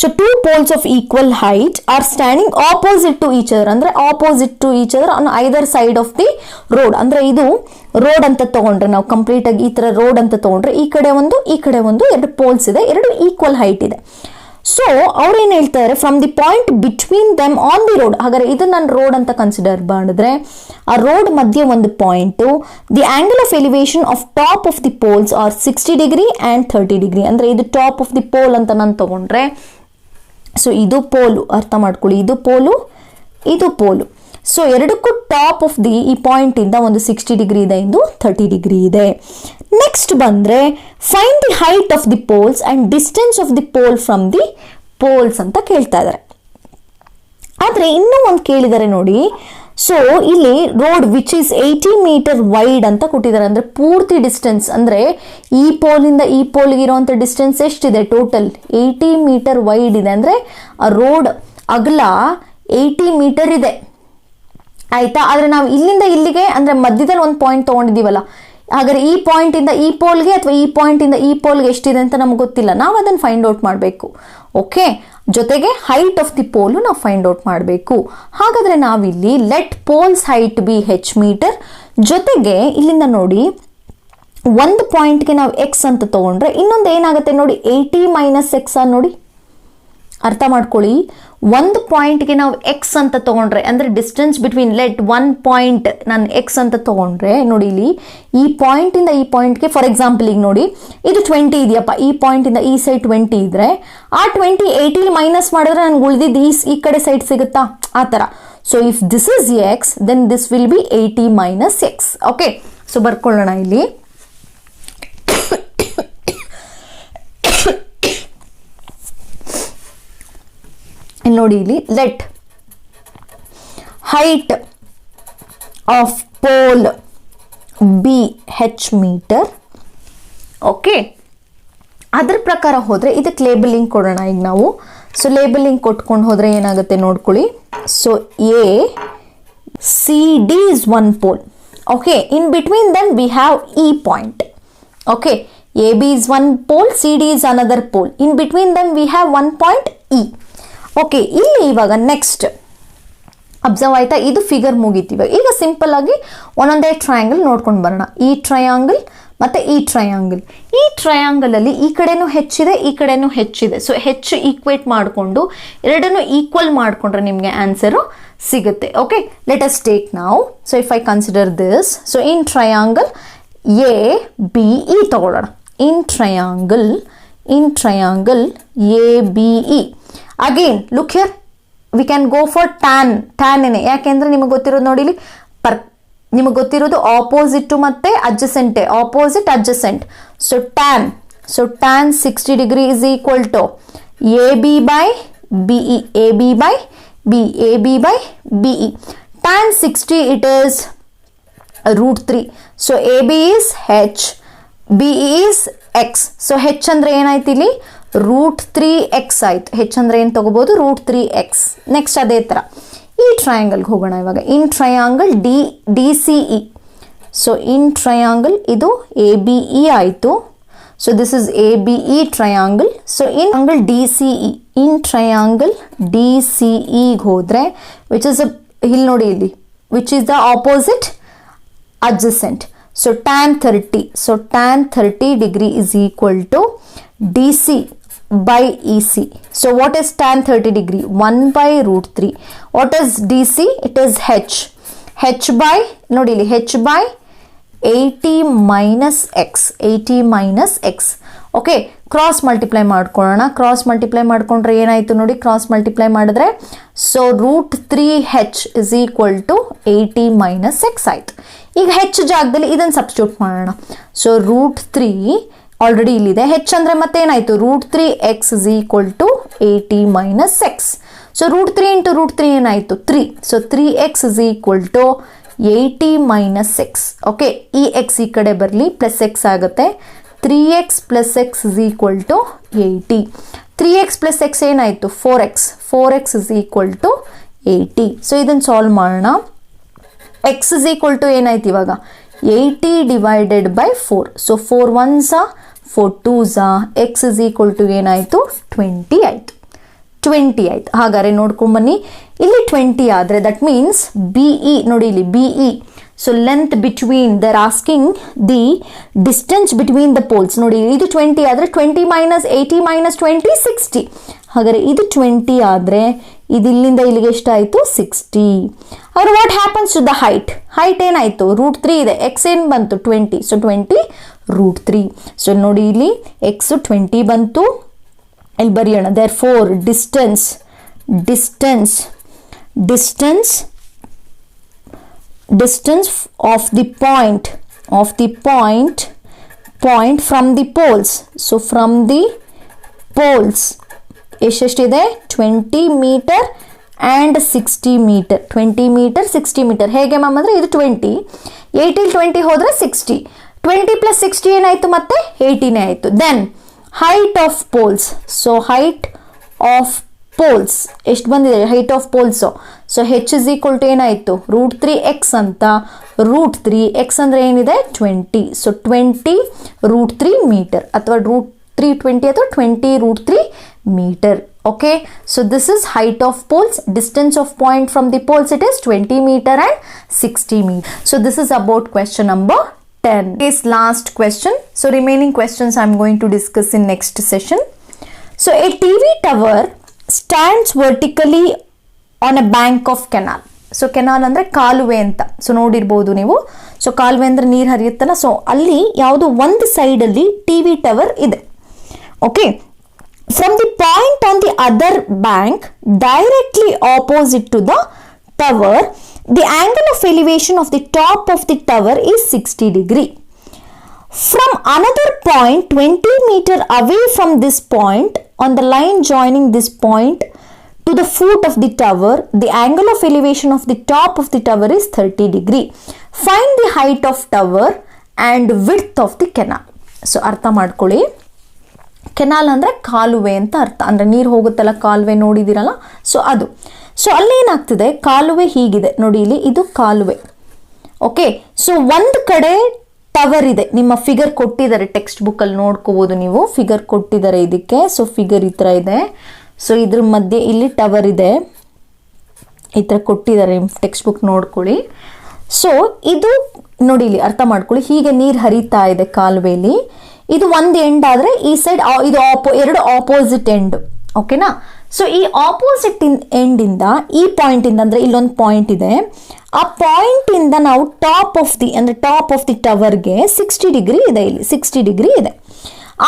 So two poles of equal height are standing opposite to each other, ಅಂದ್ರೆ opposite to each other on either side of the road. ಅಂದ್ರೆ ಇದು ರೋಡ್ ಅಂತ ತಗೊಂಡ್ರೆ, ನಾವು ಕಂಪ್ಲೀಟ್ ಆಗಿ ಈ ತರ ರೋಡ್ ಅಂತ ತಗೊಂಡ್ರೆ ಈ ಕಡೆ ಒಂದು ಈ ಕಡೆ ಒಂದು ಎರಡು ಪೋಲ್ಸ್ ಇದೆ, ಎರಡು ಈಕ್ವಲ್ ಹೈಟ್ ಇದೆ. ಸೊ ಅವ್ರು ಏನ್ ಹೇಳ್ತಾರೆ, from the point between them on the road. ಹಾಗಾದ್ರೆ ಇದು ನಾನು ರೋಡ್ ಅಂತ ಕನ್ಸಿಡರ್ ಮಾಡಿದ್ರೆ ಆ ರೋಡ್ ಮಧ್ಯೆ ಒಂದು point, the angle of elevation of top of the poles are 60 degree and 30 degree. ಅಂದ್ರೆ ಇದು ಟಾಪ್ ಆಫ್ ದಿ ಪೋಲ್ ಅಂತ ನಾನು ತಗೊಂಡ್ರೆ, ಸೊ ಇದು ಪೋಲು, ಅರ್ಥ ಮಾಡ್ಕೊಳ್ಳಿ, ಇದು ಪೋಲು ಇದು ಪೋಲು. ಸೊ ಎರಡಕ್ಕೂ ಟಾಪ್ ಆಫ್ ದಿ ಈ ಪಾಯಿಂಟ್ ಇಂದ ಒಂದು 60 ಡಿಗ್ರಿ ಇದೆ, ಇದು 30 ಡಿಗ್ರಿ ಇದೆ. ನೆಕ್ಸ್ಟ್ ಬಂದ್ರೆ find the height of the poles and distance of the pole from the poles ಅಂತ ಕೇಳ್ತಾ ಇದ್ದಾರೆ. ಆದ್ರೆ ಇನ್ನೂ ಒಂದು ಕೇಳಿದ್ದಾರೆ ನೋಡಿ. ಸೊ ಇಲ್ಲಿ road which is 80 metre wide ಅಂತ ಕೊಟ್ಟಿದ್ದಾರೆ. ಅಂದ್ರೆ ಪೂರ್ತಿ ಡಿಸ್ಟೆನ್ಸ್, ಅಂದ್ರೆ ಈ ಪೋಲಿಂದ ಈ ಪೋಲ್ಗೆ ಇರುವಂತ ಡಿಸ್ಟೆನ್ಸ್ ಎಷ್ಟಿದೆ, ಟೋಟಲ್ 80 ಮೀಟರ್ ವೈಡ್ ಇದೆ. ಅಂದ್ರೆ ಆ ರೋಡ್ ಅಗಲ 80 ಮೀಟರ್ ಇದೆ, ಆಯ್ತಾ. ಆದ್ರೆ ನಾವು ಇಲ್ಲಿಂದ ಇಲ್ಲಿಗೆ ಅಂದ್ರೆ ಮಧ್ಯದಲ್ಲಿ ಒಂದು ಪಾಯಿಂಟ್ ತಗೊಂಡಿದೀವಲ್ಲ, ಹಾಗಾದ್ರೆ ಈ ಪಾಯಿಂಟ್ ಇಂದ ಈ ಪೋಲ್ಗೆ ಅಥವಾ ಈ ಪಾಯಿಂಟ್ ಇಂದ ಈ ಪೋಲ್ಗೆ ಎಷ್ಟಿದೆ ಅಂತ ನಮ್ಗೆ ಗೊತ್ತಿಲ್ಲ, ನಾವು ಅದನ್ನು ಫೈಂಡ್ ಔಟ್ ಮಾಡಬೇಕು. ಓಕೆ, ಜೊತೆಗೆ ಹೈಟ್ ಆಫ್ ದಿ ಪೋಲು ನಾವು ಫೈಂಡ್ ಔಟ್ ಮಾಡಬೇಕು. ಹಾಗಾದ್ರೆ ನಾವಿಲ್ಲಿ let poles height be h metre, ಜೊತೆಗೆ ಇಲ್ಲಿಂದ ನೋಡಿ ಒಂದು ಪಾಯಿಂಟ್ಗೆ ನಾವು x ಅಂತ ತಗೊಂಡ್ರೆ ಇನ್ನೊಂದು ಏನಾಗುತ್ತೆ ನೋಡಿ, 80 ಮೈನಸ್ x ನೋಡಿ, ಅರ್ಥ ಮಾಡ್ಕೊಳ್ಳಿ. ಒಂದು ಪಾಯಿಂಟ್ಗೆ ನಾವು x ಅಂತ ತಗೊಂಡ್ರೆ, ಅಂದ್ರೆ distance between let one point ನಾನು x ಅಂತ ತಗೊಂಡ್ರೆ ನೋಡಿ, ಇಲ್ಲಿ ಈ ಪಾಯಿಂಟ್ ಇಂದ ಈ ಪಾಯಿಂಟ್ಗೆ ಫಾರ್ ಎಕ್ಸಾಂಪಲ್ ಈಗ ನೋಡಿ ಇದು 20 ಇದೆಯಪ್ಪ, ಈ ಪಾಯಿಂಟ್ ಇಂದ ಈ ಸೈಡ್ 20 ಇದ್ರೆ ಆ 20 80 ಮೈನಸ್ ಮಾಡಿದ್ರೆ ನನ್ಗೆ ಉಳಿದಿದ್ದು ಈ ಕಡೆ ಸೈಡ್ ಸಿಗುತ್ತಾ, ಆ ತರ. So if this is x then this will be 80 minus x. Okay, so ಬರ್ಕೊಳ್ಳೋಣ ಇಲ್ಲಿ. ನೋಡಿ ಇಲ್ಲಿ let height of pole B h metre. Okay, ಅದ್ರ ಪ್ರಕಾರ ಹೋದ್ರೆ ಇದಕ್ಕೆ ಲೇಬಲಿಂಗ್ ಕೊಡೋಣ ಈಗ ನಾವು. ಸೊ ಲೇಬಲಿಂಗ್ ಕೊಟ್ಕೊಂಡು ಹೋದ್ರೆ ಏನಾಗುತ್ತೆ ನೋಡ್ಕೊಳ್ಳಿ. So A C D is one pole. Okay, in between then we have E point. Okay, A B is one pole, C D is another pole, in between then we have one point E. Okay, ಇಲ್ಲಿ ಇವಾಗ next observe ಆಯ್ತಾ, ಇದು figure ಮುಗೀತೀವಿ. ಈಗ simple ಆಗಿ ಒಂದೊಂದೇ triangle ನೋಡ್ಕೊಂಡು ಬರೋಣ. ಈ ಟ್ರಯಾಂಗಲ್ ಮತ್ತೆ ಈ ಟ್ರಯಾಂಗಲ್. ಈ ಟ್ರಯಾಂಗಲ್ ಅಲ್ಲಿ ಈ ಕಡೆನೂ ಹೆಚ್ಚಿದೆ, ಈ ಕಡೆನೂ ಹೆಚ್ಚಿದೆ. ಸೊ ಹೆಚ್ಚು ಈಕ್ವೇಟ್ ಮಾಡಿಕೊಂಡು ಎರಡನ್ನು ಈಕ್ವಲ್ ಮಾಡಿಕೊಂಡ್ರೆ ನಿಮಗೆ ಆನ್ಸರು ಸಿಗುತ್ತೆ. ಓಕೆ, ಲೆಟ್ ಅಸ್ ಟೇಕ್ ನಾವು. So if I consider this, so in triangle A B E ತಗೊಳ್ಳೋಣ. In triangle A B E. Again look here, we can go for tan ಏನೇ, ಯಾಕೆಂದ್ರೆ ನಿಮಗೆ ಗೊತ್ತಿರೋದು ನೋಡಿ ಇಲ್ಲಿ ನಿಮಗೆ ಗೊತ್ತಿರೋದು ಆಪೋಸಿಟ್ ಮತ್ತೆ adjacent, opposite adjacent. So tan 60 degree is equal to A B by BE, A B by BE. Tan 60 it is √3. So A B is h, BE is x. So h ಅಂದ್ರೆ ಏನಾಯ್ತು ಇಲ್ಲಿ √3x ಆಯ್ತು. h ಅಂದ್ರೆ ಏನು ತಗೋಬಹುದು, √3x. Next ಅದೇ ತರ ಈ ಟ್ರಯಾಂಗಲ್ಗೆ ಹೋಗೋಣ ಇವಾಗ. In triangle D C E. So in triangle ಇದು ಎ ಬಿ ಇ ಆಯಿತು. So this is A B E triangle. So in angle D C E, in triangle D C ಇಗೆ ಹೋದ್ರೆ ವಿಚ್ ಇಸ್ ಇಲ್ಲಿ ನೋಡಿ ಇಲ್ಲಿ which is the opposite adjacent. So tan 30. So tan 30 degree is equal to DC by EC. So what is tan 30 degree? 1 by √3. What is DC? It is h. h by ನೋಡಿ ಇಲ್ಲಿ h by 80 minus x. 80 minus x. Okay, cross multiply ಮಾಡ್ಕೊಳ್ಳೋಣ. Cross multiply ಮಾಡ್ಕೊಂಡ್ರೆ ಏನಾಯ್ತು ನೋಡಿ, cross multiply ಮಾಡಿದ್ರೆ so √3h is equal to 80 minus x ಆಯ್ತು. ಈಗ ಹೆಚ್ಚು ಜಾಗದಲ್ಲಿ ಇದನ್ನು ಸಬ್ಸ್ಟಿಟ್ಯೂಟ್ ಮಾಡೋಣ. ಸೊ √3 ಆಲ್ರೆಡಿ ಇಲ್ಲಿದೆ, ಹೆಚ್ಚು ಅಂದರೆ ಮತ್ತೇನಾಯಿತು √3x is equal to 80 minus x. So √3 into √3 ಏನಾಯಿತು 3. So 3x is equal to 80 minus x. Okay, ಈ x ಈ ಕಡೆ ಬರಲಿ, ಪ್ಲಸ್ x ಆಗುತ್ತೆ. 3x plus x is equal to 80. 3x plus x ಏನಾಯಿತು 4x. 4x is equal to 80. So ಇದನ್ನು solve ಮಾಡೋಣ. x is equal to ಏನಾಯ್ತು ಇವಾಗ 80 divided by 4. So 4 1s 4 2s x is equal to ಏನಾಯಿತು 20 ಆಯಿತು. 20 ಆಯ್ತು. ಹಾಗಾದ್ರೆ ನೋಡ್ಕೊಂಬನ್ನಿ, ಇಲ್ಲಿ 20 ಆದರೆ ದಟ್ ಮೀನ್ಸ್ BE ನೋಡಿ, ಇಲ್ಲಿ BE. So length between, they're asking the distance between the poles. ನೋಡಿ ಇದು 20 ಆದರೆ 20 ಮೈನಸ್ 80 ಮೈನಸ್ 20 60. ಹಾಗಾದರೆ ಇದು 20 ಆದರೆ ಇದು ಇಲ್ಲಿಂದ ಇಲ್ಲಿಗೆ ಎಷ್ಟಾಯಿತು 60. ಹಾಗಾದ್ರೆ what happens to the height? Height ಏನಾಯಿತು? √3 ಇದೆ. ಎಕ್ಸ್ ಏನು ಬಂತು? 20. ಸೊ 20 √3. ಸೊ ನೋಡಿ ಇಲ್ಲಿ ಎಕ್ಸ್ 20 ಬಂತು. ಇಲ್ಲಿ ಬರೆಯೋಣ, therefore distance of the point from the poles. So from the poles ಎಷ್ಟೆಷ್ಟಿದೆ? 20 metre and 60 metre. 20 metre 60 metre. ಹೇಗೆ ಮ್ಯಾಮ್ ಅಂದರೆ ಇದು 20, 80 20 ಹೋದರೆ 60, 20 ಪ್ಲಸ್ 60 ಏನಾಯಿತು? ಮತ್ತೆ 80ನೇ ಆಯಿತು. Then height of poles. So height of poles ಎಷ್ಟು ಬಂದಿದೆ? Height of poles. So H is equal to ಏನಾಯಿತು? √3x ಅಂತ. √3x ಅಂದರೆ ಏನಿದೆ? 20. ಸೊ 20 √3 ಮೀಟರ್ ಅಥವಾ √320 ಅಥವಾ 20 √3 meter. Okay, so this is height of poles. Distance of point from the poles, it is 20 meter and 60 meter. So this is about question number 10. This last question. So remaining questions I am going to discuss in next session. So a TV tower stands vertically on a bank of canal. So canal ಅಂದರೆ ಕಾಲುವೆ ಅಂತ. So ನೋಡಿರ್ಬೋದು ನೀವು. So ಕಾಲುವೆ ಅಂದರೆ ನೀರು ಹರಿಯುತ್ತಲ್ಲ. So ಅಲ್ಲಿ ಯಾವುದೋ ಒಂದು ಸೈಡಲ್ಲಿ TV ಟವರ್ ಇದೆ. Okay, from the point on the other bank directly opposite to the tower, the angle of elevation of the top of the tower is 60 degree. From another point 20 meter away from this point, on the line joining this point to the foot of the tower, the angle of elevation of the top of the tower is 30 degree. Find the height of tower and width of the canal. So ಅರ್ಥ ಮಾಡ್ಕೊಳ್ಳಿ. Canal ಅಂದರೆ ಕಾಲುವೆ ಅಂತ ಅರ್ಥ. ಅಂದರೆ ನೀರು ಹೋಗುತ್ತಲ್ಲ, ಕಾಲುವೆ ನೋಡಿದಿರಲ್ಲ, so ಅದು. ಸೊ ಅಲ್ಲೇನಾಗ್ತಿದೆ? ಕಾಲುವೆ ಹೀಗಿದೆ ನೋಡಿ, ಇಲ್ಲಿ ಇದು ಕಾಲುವೆ. ಓಕೆ, ಸೊ ಒಂದು ಕಡೆ ಟವರ್ ಇದೆ. ನಿಮ್ಮ ಫಿಗರ್ ಕೊಟ್ಟಿದ್ದಾರೆ, ಟೆಕ್ಸ್ಟ್ ಬುಕ್ಕಲ್ಲಿ ನೋಡ್ಕೋಬೋದು ನೀವು. ಫಿಗರ್ ಕೊಟ್ಟಿದ್ದಾರೆ ಇದಕ್ಕೆ. ಸೊ ಫಿಗರ್ ಈ ಥರ ಇದೆ. ಸೊ ಇದ್ರ ಮಧ್ಯೆ ಇಲ್ಲಿ ಟವರ್ ಇದೆ, ಈ ಥರ ಕೊಟ್ಟಿದ್ದಾರೆ. ಟೆಕ್ಸ್ಟ್ ಬುಕ್ ನೋಡ್ಕೊಳ್ಳಿ. ಸೊ ಇದು ನೋಡಿ, ಇಲ್ಲಿ ಅರ್ಥ ಮಾಡ್ಕೊಳ್ಳಿ. ಹೀಗೆ ನೀರು ಹರಿತಾ ಇದೆ ಕಾಲುವೆಯಲ್ಲಿ. ಇದು ಒಂದು ಎಂಡ್ ಆದರೆ ಈ ಸೈಡ್ ಇದು ಎರಡು ಆಪೋಸಿಟ್ ಎಂಡ್. ಓಕೆನಾ? ಸೊ ಈ ಆಪೋಸಿಟ್ ಎಂಡಿಂದ ಈ ಪಾಯಿಂಟಿಂದ, ಅಂದರೆ ಇಲ್ಲೊಂದು ಪಾಯಿಂಟ್ ಇದೆ, ಆ ಪಾಯಿಂಟಿಂದ ನಾವು ಟಾಪ್ ಆಫ್ ದಿ ಟವರ್ಗೆ 60 ಡಿಗ್ರಿ ಇದೆ. ಇಲ್ಲಿ 60 ಡಿಗ್ರಿ ಇದೆ.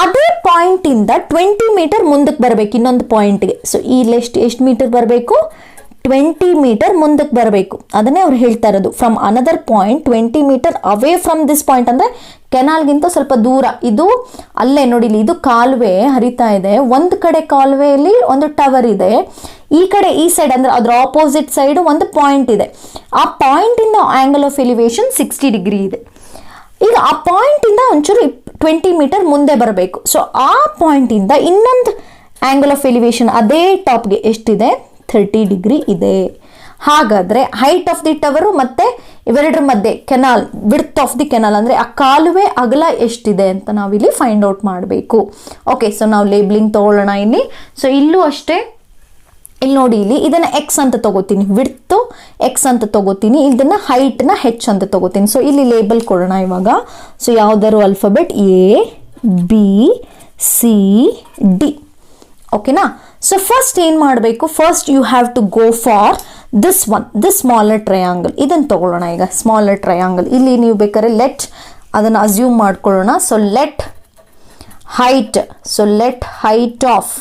ಅದೇ ಪಾಯಿಂಟಿಂದ 20 ಮೀಟರ್ ಮುಂದಕ್ಕೆ ಬರಬೇಕು ಇನ್ನೊಂದು ಪಾಯಿಂಟ್ಗೆ. ಸೊ ಇಲ್ಲಿ ಎಷ್ಟು ಮೀಟರ್ ಬರಬೇಕು? 20 ಮೀಟರ್ ಮುಂದಕ್ಕೆ ಬರಬೇಕು. ಅದನ್ನೇ ಅವ್ರು ಹೇಳ್ತಾ ಇರೋದು, from another point 20 metre away from this point. ಅಂದರೆ ಕೆನಾಲ್ಗಿಂತ ಸ್ವಲ್ಪ ದೂರ. ಇದು ಅಲ್ಲೇ ನೋಡಿ, ಇದು ಕಾಲುವೆ ಹರಿತಾ ಇದೆ. ಒಂದು ಕಡೆ ಕಾಲುವೆಯಲ್ಲಿ ಒಂದು ಟವರ್ ಇದೆ, ಈ ಕಡೆ ಈ ಸೈಡ್ ಅಂದರೆ ಅದರ ಆಪೋಸಿಟ್ ಸೈಡ್ ಒಂದು ಪಾಯಿಂಟ್ ಇದೆ. ಆ ಪಾಯಿಂಟಿಂದ ಆಂಗಲ್ ಆಫ್ ಎಲಿವೇಶನ್ 60 ಡಿಗ್ರಿ ಇದೆ. ಈಗ ಆ ಪಾಯಿಂಟಿಂದ ಒಂಚೂರು 20 ಮೀಟರ್ ಮುಂದೆ ಬರಬೇಕು. ಸೊ ಆ ಪಾಯಿಂಟಿಂದ ಇನ್ನೊಂದು ಆಂಗಲ್ ಆಫ್ ಎಲಿವೇಶನ್ ಅದೇ ಟಾಪ್ಗೆ ಎಷ್ಟಿದೆ? 30 ಡಿಗ್ರಿ ಇದೆ. ಹಾಗಾದರೆ ಹೈಟ್ ಆಫ್ ದಿ ಟವರು ಮತ್ತು ಇವೆರಡರ ಮಧ್ಯೆ canal, width of the canal ಅಂದರೆ ಆ ಕಾಲುವೆ ಅಗಲ ಎಷ್ಟಿದೆ ಅಂತ ನಾವಿಲ್ಲಿ ಫೈಂಡ್ ಔಟ್ ಮಾಡಬೇಕು. ಓಕೆ, ಸೊ ನಾವು ಲೇಬ್ಲಿಂಗ್ ತೊಗೊಳ್ಳೋಣ ಇಲ್ಲಿ. ಸೊ ಇಲ್ಲೂ ಅಷ್ಟೇ, ಇಲ್ಲಿ ನೋಡಿ, ಇಲ್ಲಿ ಇದನ್ನು ಎಕ್ಸ್ ಅಂತ ತಗೋತೀನಿ, ವಿಡ್ತು ಎಕ್ಸ್ ಅಂತ ತಗೋತೀನಿ, ಇದನ್ನು ಹೈಟ್ನ ಹೆಚ್ ಅಂತ ತಗೋತೀನಿ. ಸೊ ಇಲ್ಲಿ ಲೇಬಲ್ ಕೊಡೋಣ ಇವಾಗ. ಸೊ ಯಾವುದಾದ್ರು alphabet A B C D. ಓಕೆನಾ? ಸೊ ಫಸ್ಟ್ ಏನು ಮಾಡಬೇಕು? First you have to go for this smaller triangle. ಇದನ್ನು ತಗೊಳ್ಳೋಣ ಈಗ, ಸ್ಮಾಲರ್ ಟ್ರಯಾಂಗಲ್. ಇಲ್ಲಿ ನೀವು ಬೇಕಾದ್ರೆ ಲೆಟ್ ಅದನ್ನು ಅಸ್ಯೂಮ್ ಮಾಡ್ಕೊಳ್ಳೋಣ. So let height of,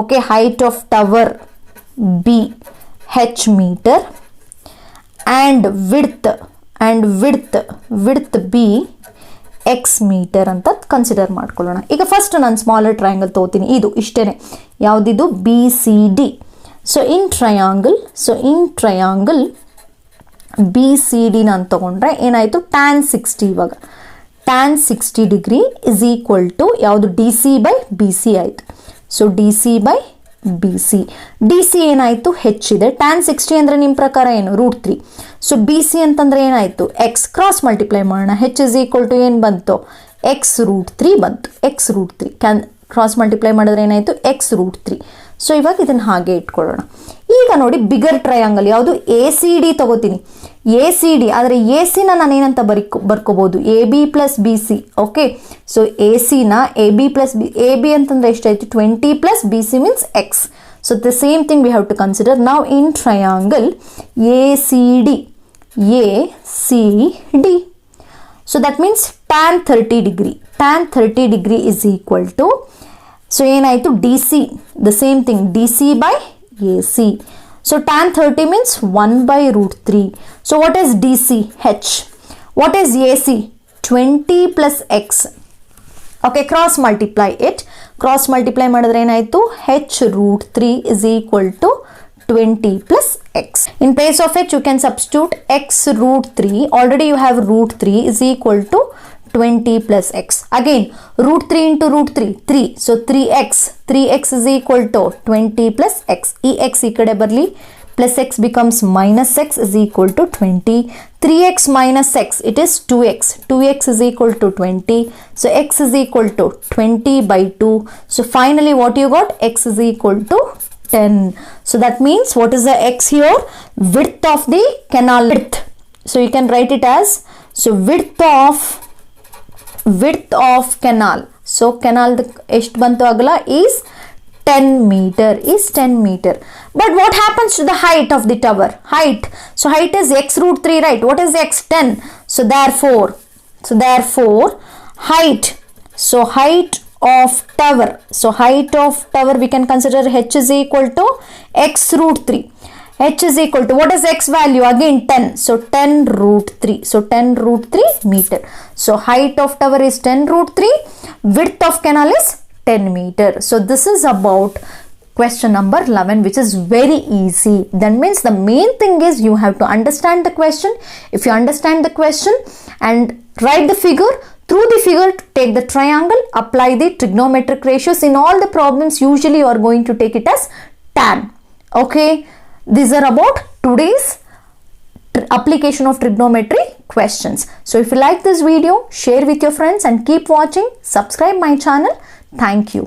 okay, height of tower B H metre and width B X metre ಅಂತ ಕನ್ಸಿಡರ್ ಮಾಡ್ಕೊಳ್ಳೋಣ. ಈಗ ಫಸ್ಟ್ ನಾನು ಸ್ಮಾಲರ್ ಟ್ರಯಾಂಗಲ್ ತಗೋತೀನಿ. ಇದು ಇಷ್ಟೇ, ಯಾವುದಿದು? BCD. So in triangle BCD ನಾನು ತಗೊಂಡ್ರೆ ಏನಾಯಿತು? tan 60. ಇವಾಗ tan 60 degree is equal to ಯಾವುದು? DC ಬೈ BC ಆಯಿತು. So DC by BC. DC ಏನಾಯಿತು? H ಇದೆ. tan 60 ಅಂದರೆ ನಿಮ್ಮ ಪ್ರಕಾರ ಏನು? √3. ಸೊ BC ಅಂತಂದರೆ ಏನಾಯಿತು? X. ಕ್ರಾಸ್ ಮಲ್ಟಿಪ್ಲೈ ಮಾಡೋಣ. H ಇಸ್ ಈಕ್ವಲ್ ಟು ಏನು ಬಂತು? X √3 ಬಂತು. X √3 ಕ್ರಾಸ್ ಮಲ್ಟಿಪ್ಲೈ ಮಾಡಿದ್ರೆ ಏನಾಯಿತು? X √3. ಸೊ ಇವಾಗ ಇದನ್ನು ಹಾಗೆ ಇಟ್ಕೊಳ್ಳೋಣ. ಈಗ ನೋಡಿ ಬಿಗರ್ ಟ್ರಯಾಂಗಲ್ ಯಾವುದು, ಎ ಸಿ ಡಿ ತಗೋತೀನಿ. ಎ ಸಿ ಡಿ ಆದರೆ ಎ ಸಿನ ನಾನು ಏನಂತ ಬರ್ಕೋಬೋದು, A B plus B C. Okay, so A ಸಿನ A B plus B, A B ಅಂತಂದರೆ ಎಷ್ಟಾಯಿತು 20 plus B C means X. So the same thing we have to consider ನಾವು in triangle A C D. A C D. So that means tan 30 degree. Tan 30 degree is equal to, so ಏನಾಯಿತು DC, the same thing DC by AC. So tan 30 means 1 by root 3. So what is DC? H. What is AC? 20 plus X. Okay, cross multiply it. Cross multiply ಮಾಡಿದ್ರೆ ಏನಾಯಿತು, H root 3 is equal to 20 plus x. In place of h you can substitute x root 3. Already you have root 3 is equal to 20 plus x. Again root 3 into root 3, 3. So 3x is equal to 20 plus x. E x ಈ ಕಡೆ ಬರಲಿ, plus x becomes minus x is equal to 20. 3x minus x, it is 2x. 2x is equal to 20. So x is equal to 20 by 2. So finally what you got, x is equal to 10. So that means what is the x here? Width of the canal. Width. So you can write it as, so width of canal. So canal ಎಷ್ಟು ಬಂತು ಅಗಲ is 10 meter. Is 10 meter. But what happens to the height of the tower? Height. So height is x root 3, right? What is x? 10. So therefore height. So height of tower. So height of tower we can consider h is equal to x root 3. H is equal to, what is x value? Again 10. So 10 root 3. So 10 root 3 meter. So height of tower is 10 root 3. Width of canal is 10 meter. So this is about question number 11, which is very easy. That means the main thing is you have to understand the question. If you understand the question and write the figure, through the figure take the triangle, apply the trigonometric ratios. In all the problems usually you are going to take it as tan. Okay, these are about today's application of trigonometry questions. So if you like this video, share with your friends and keep watching. Subscribe my channel. Thank you.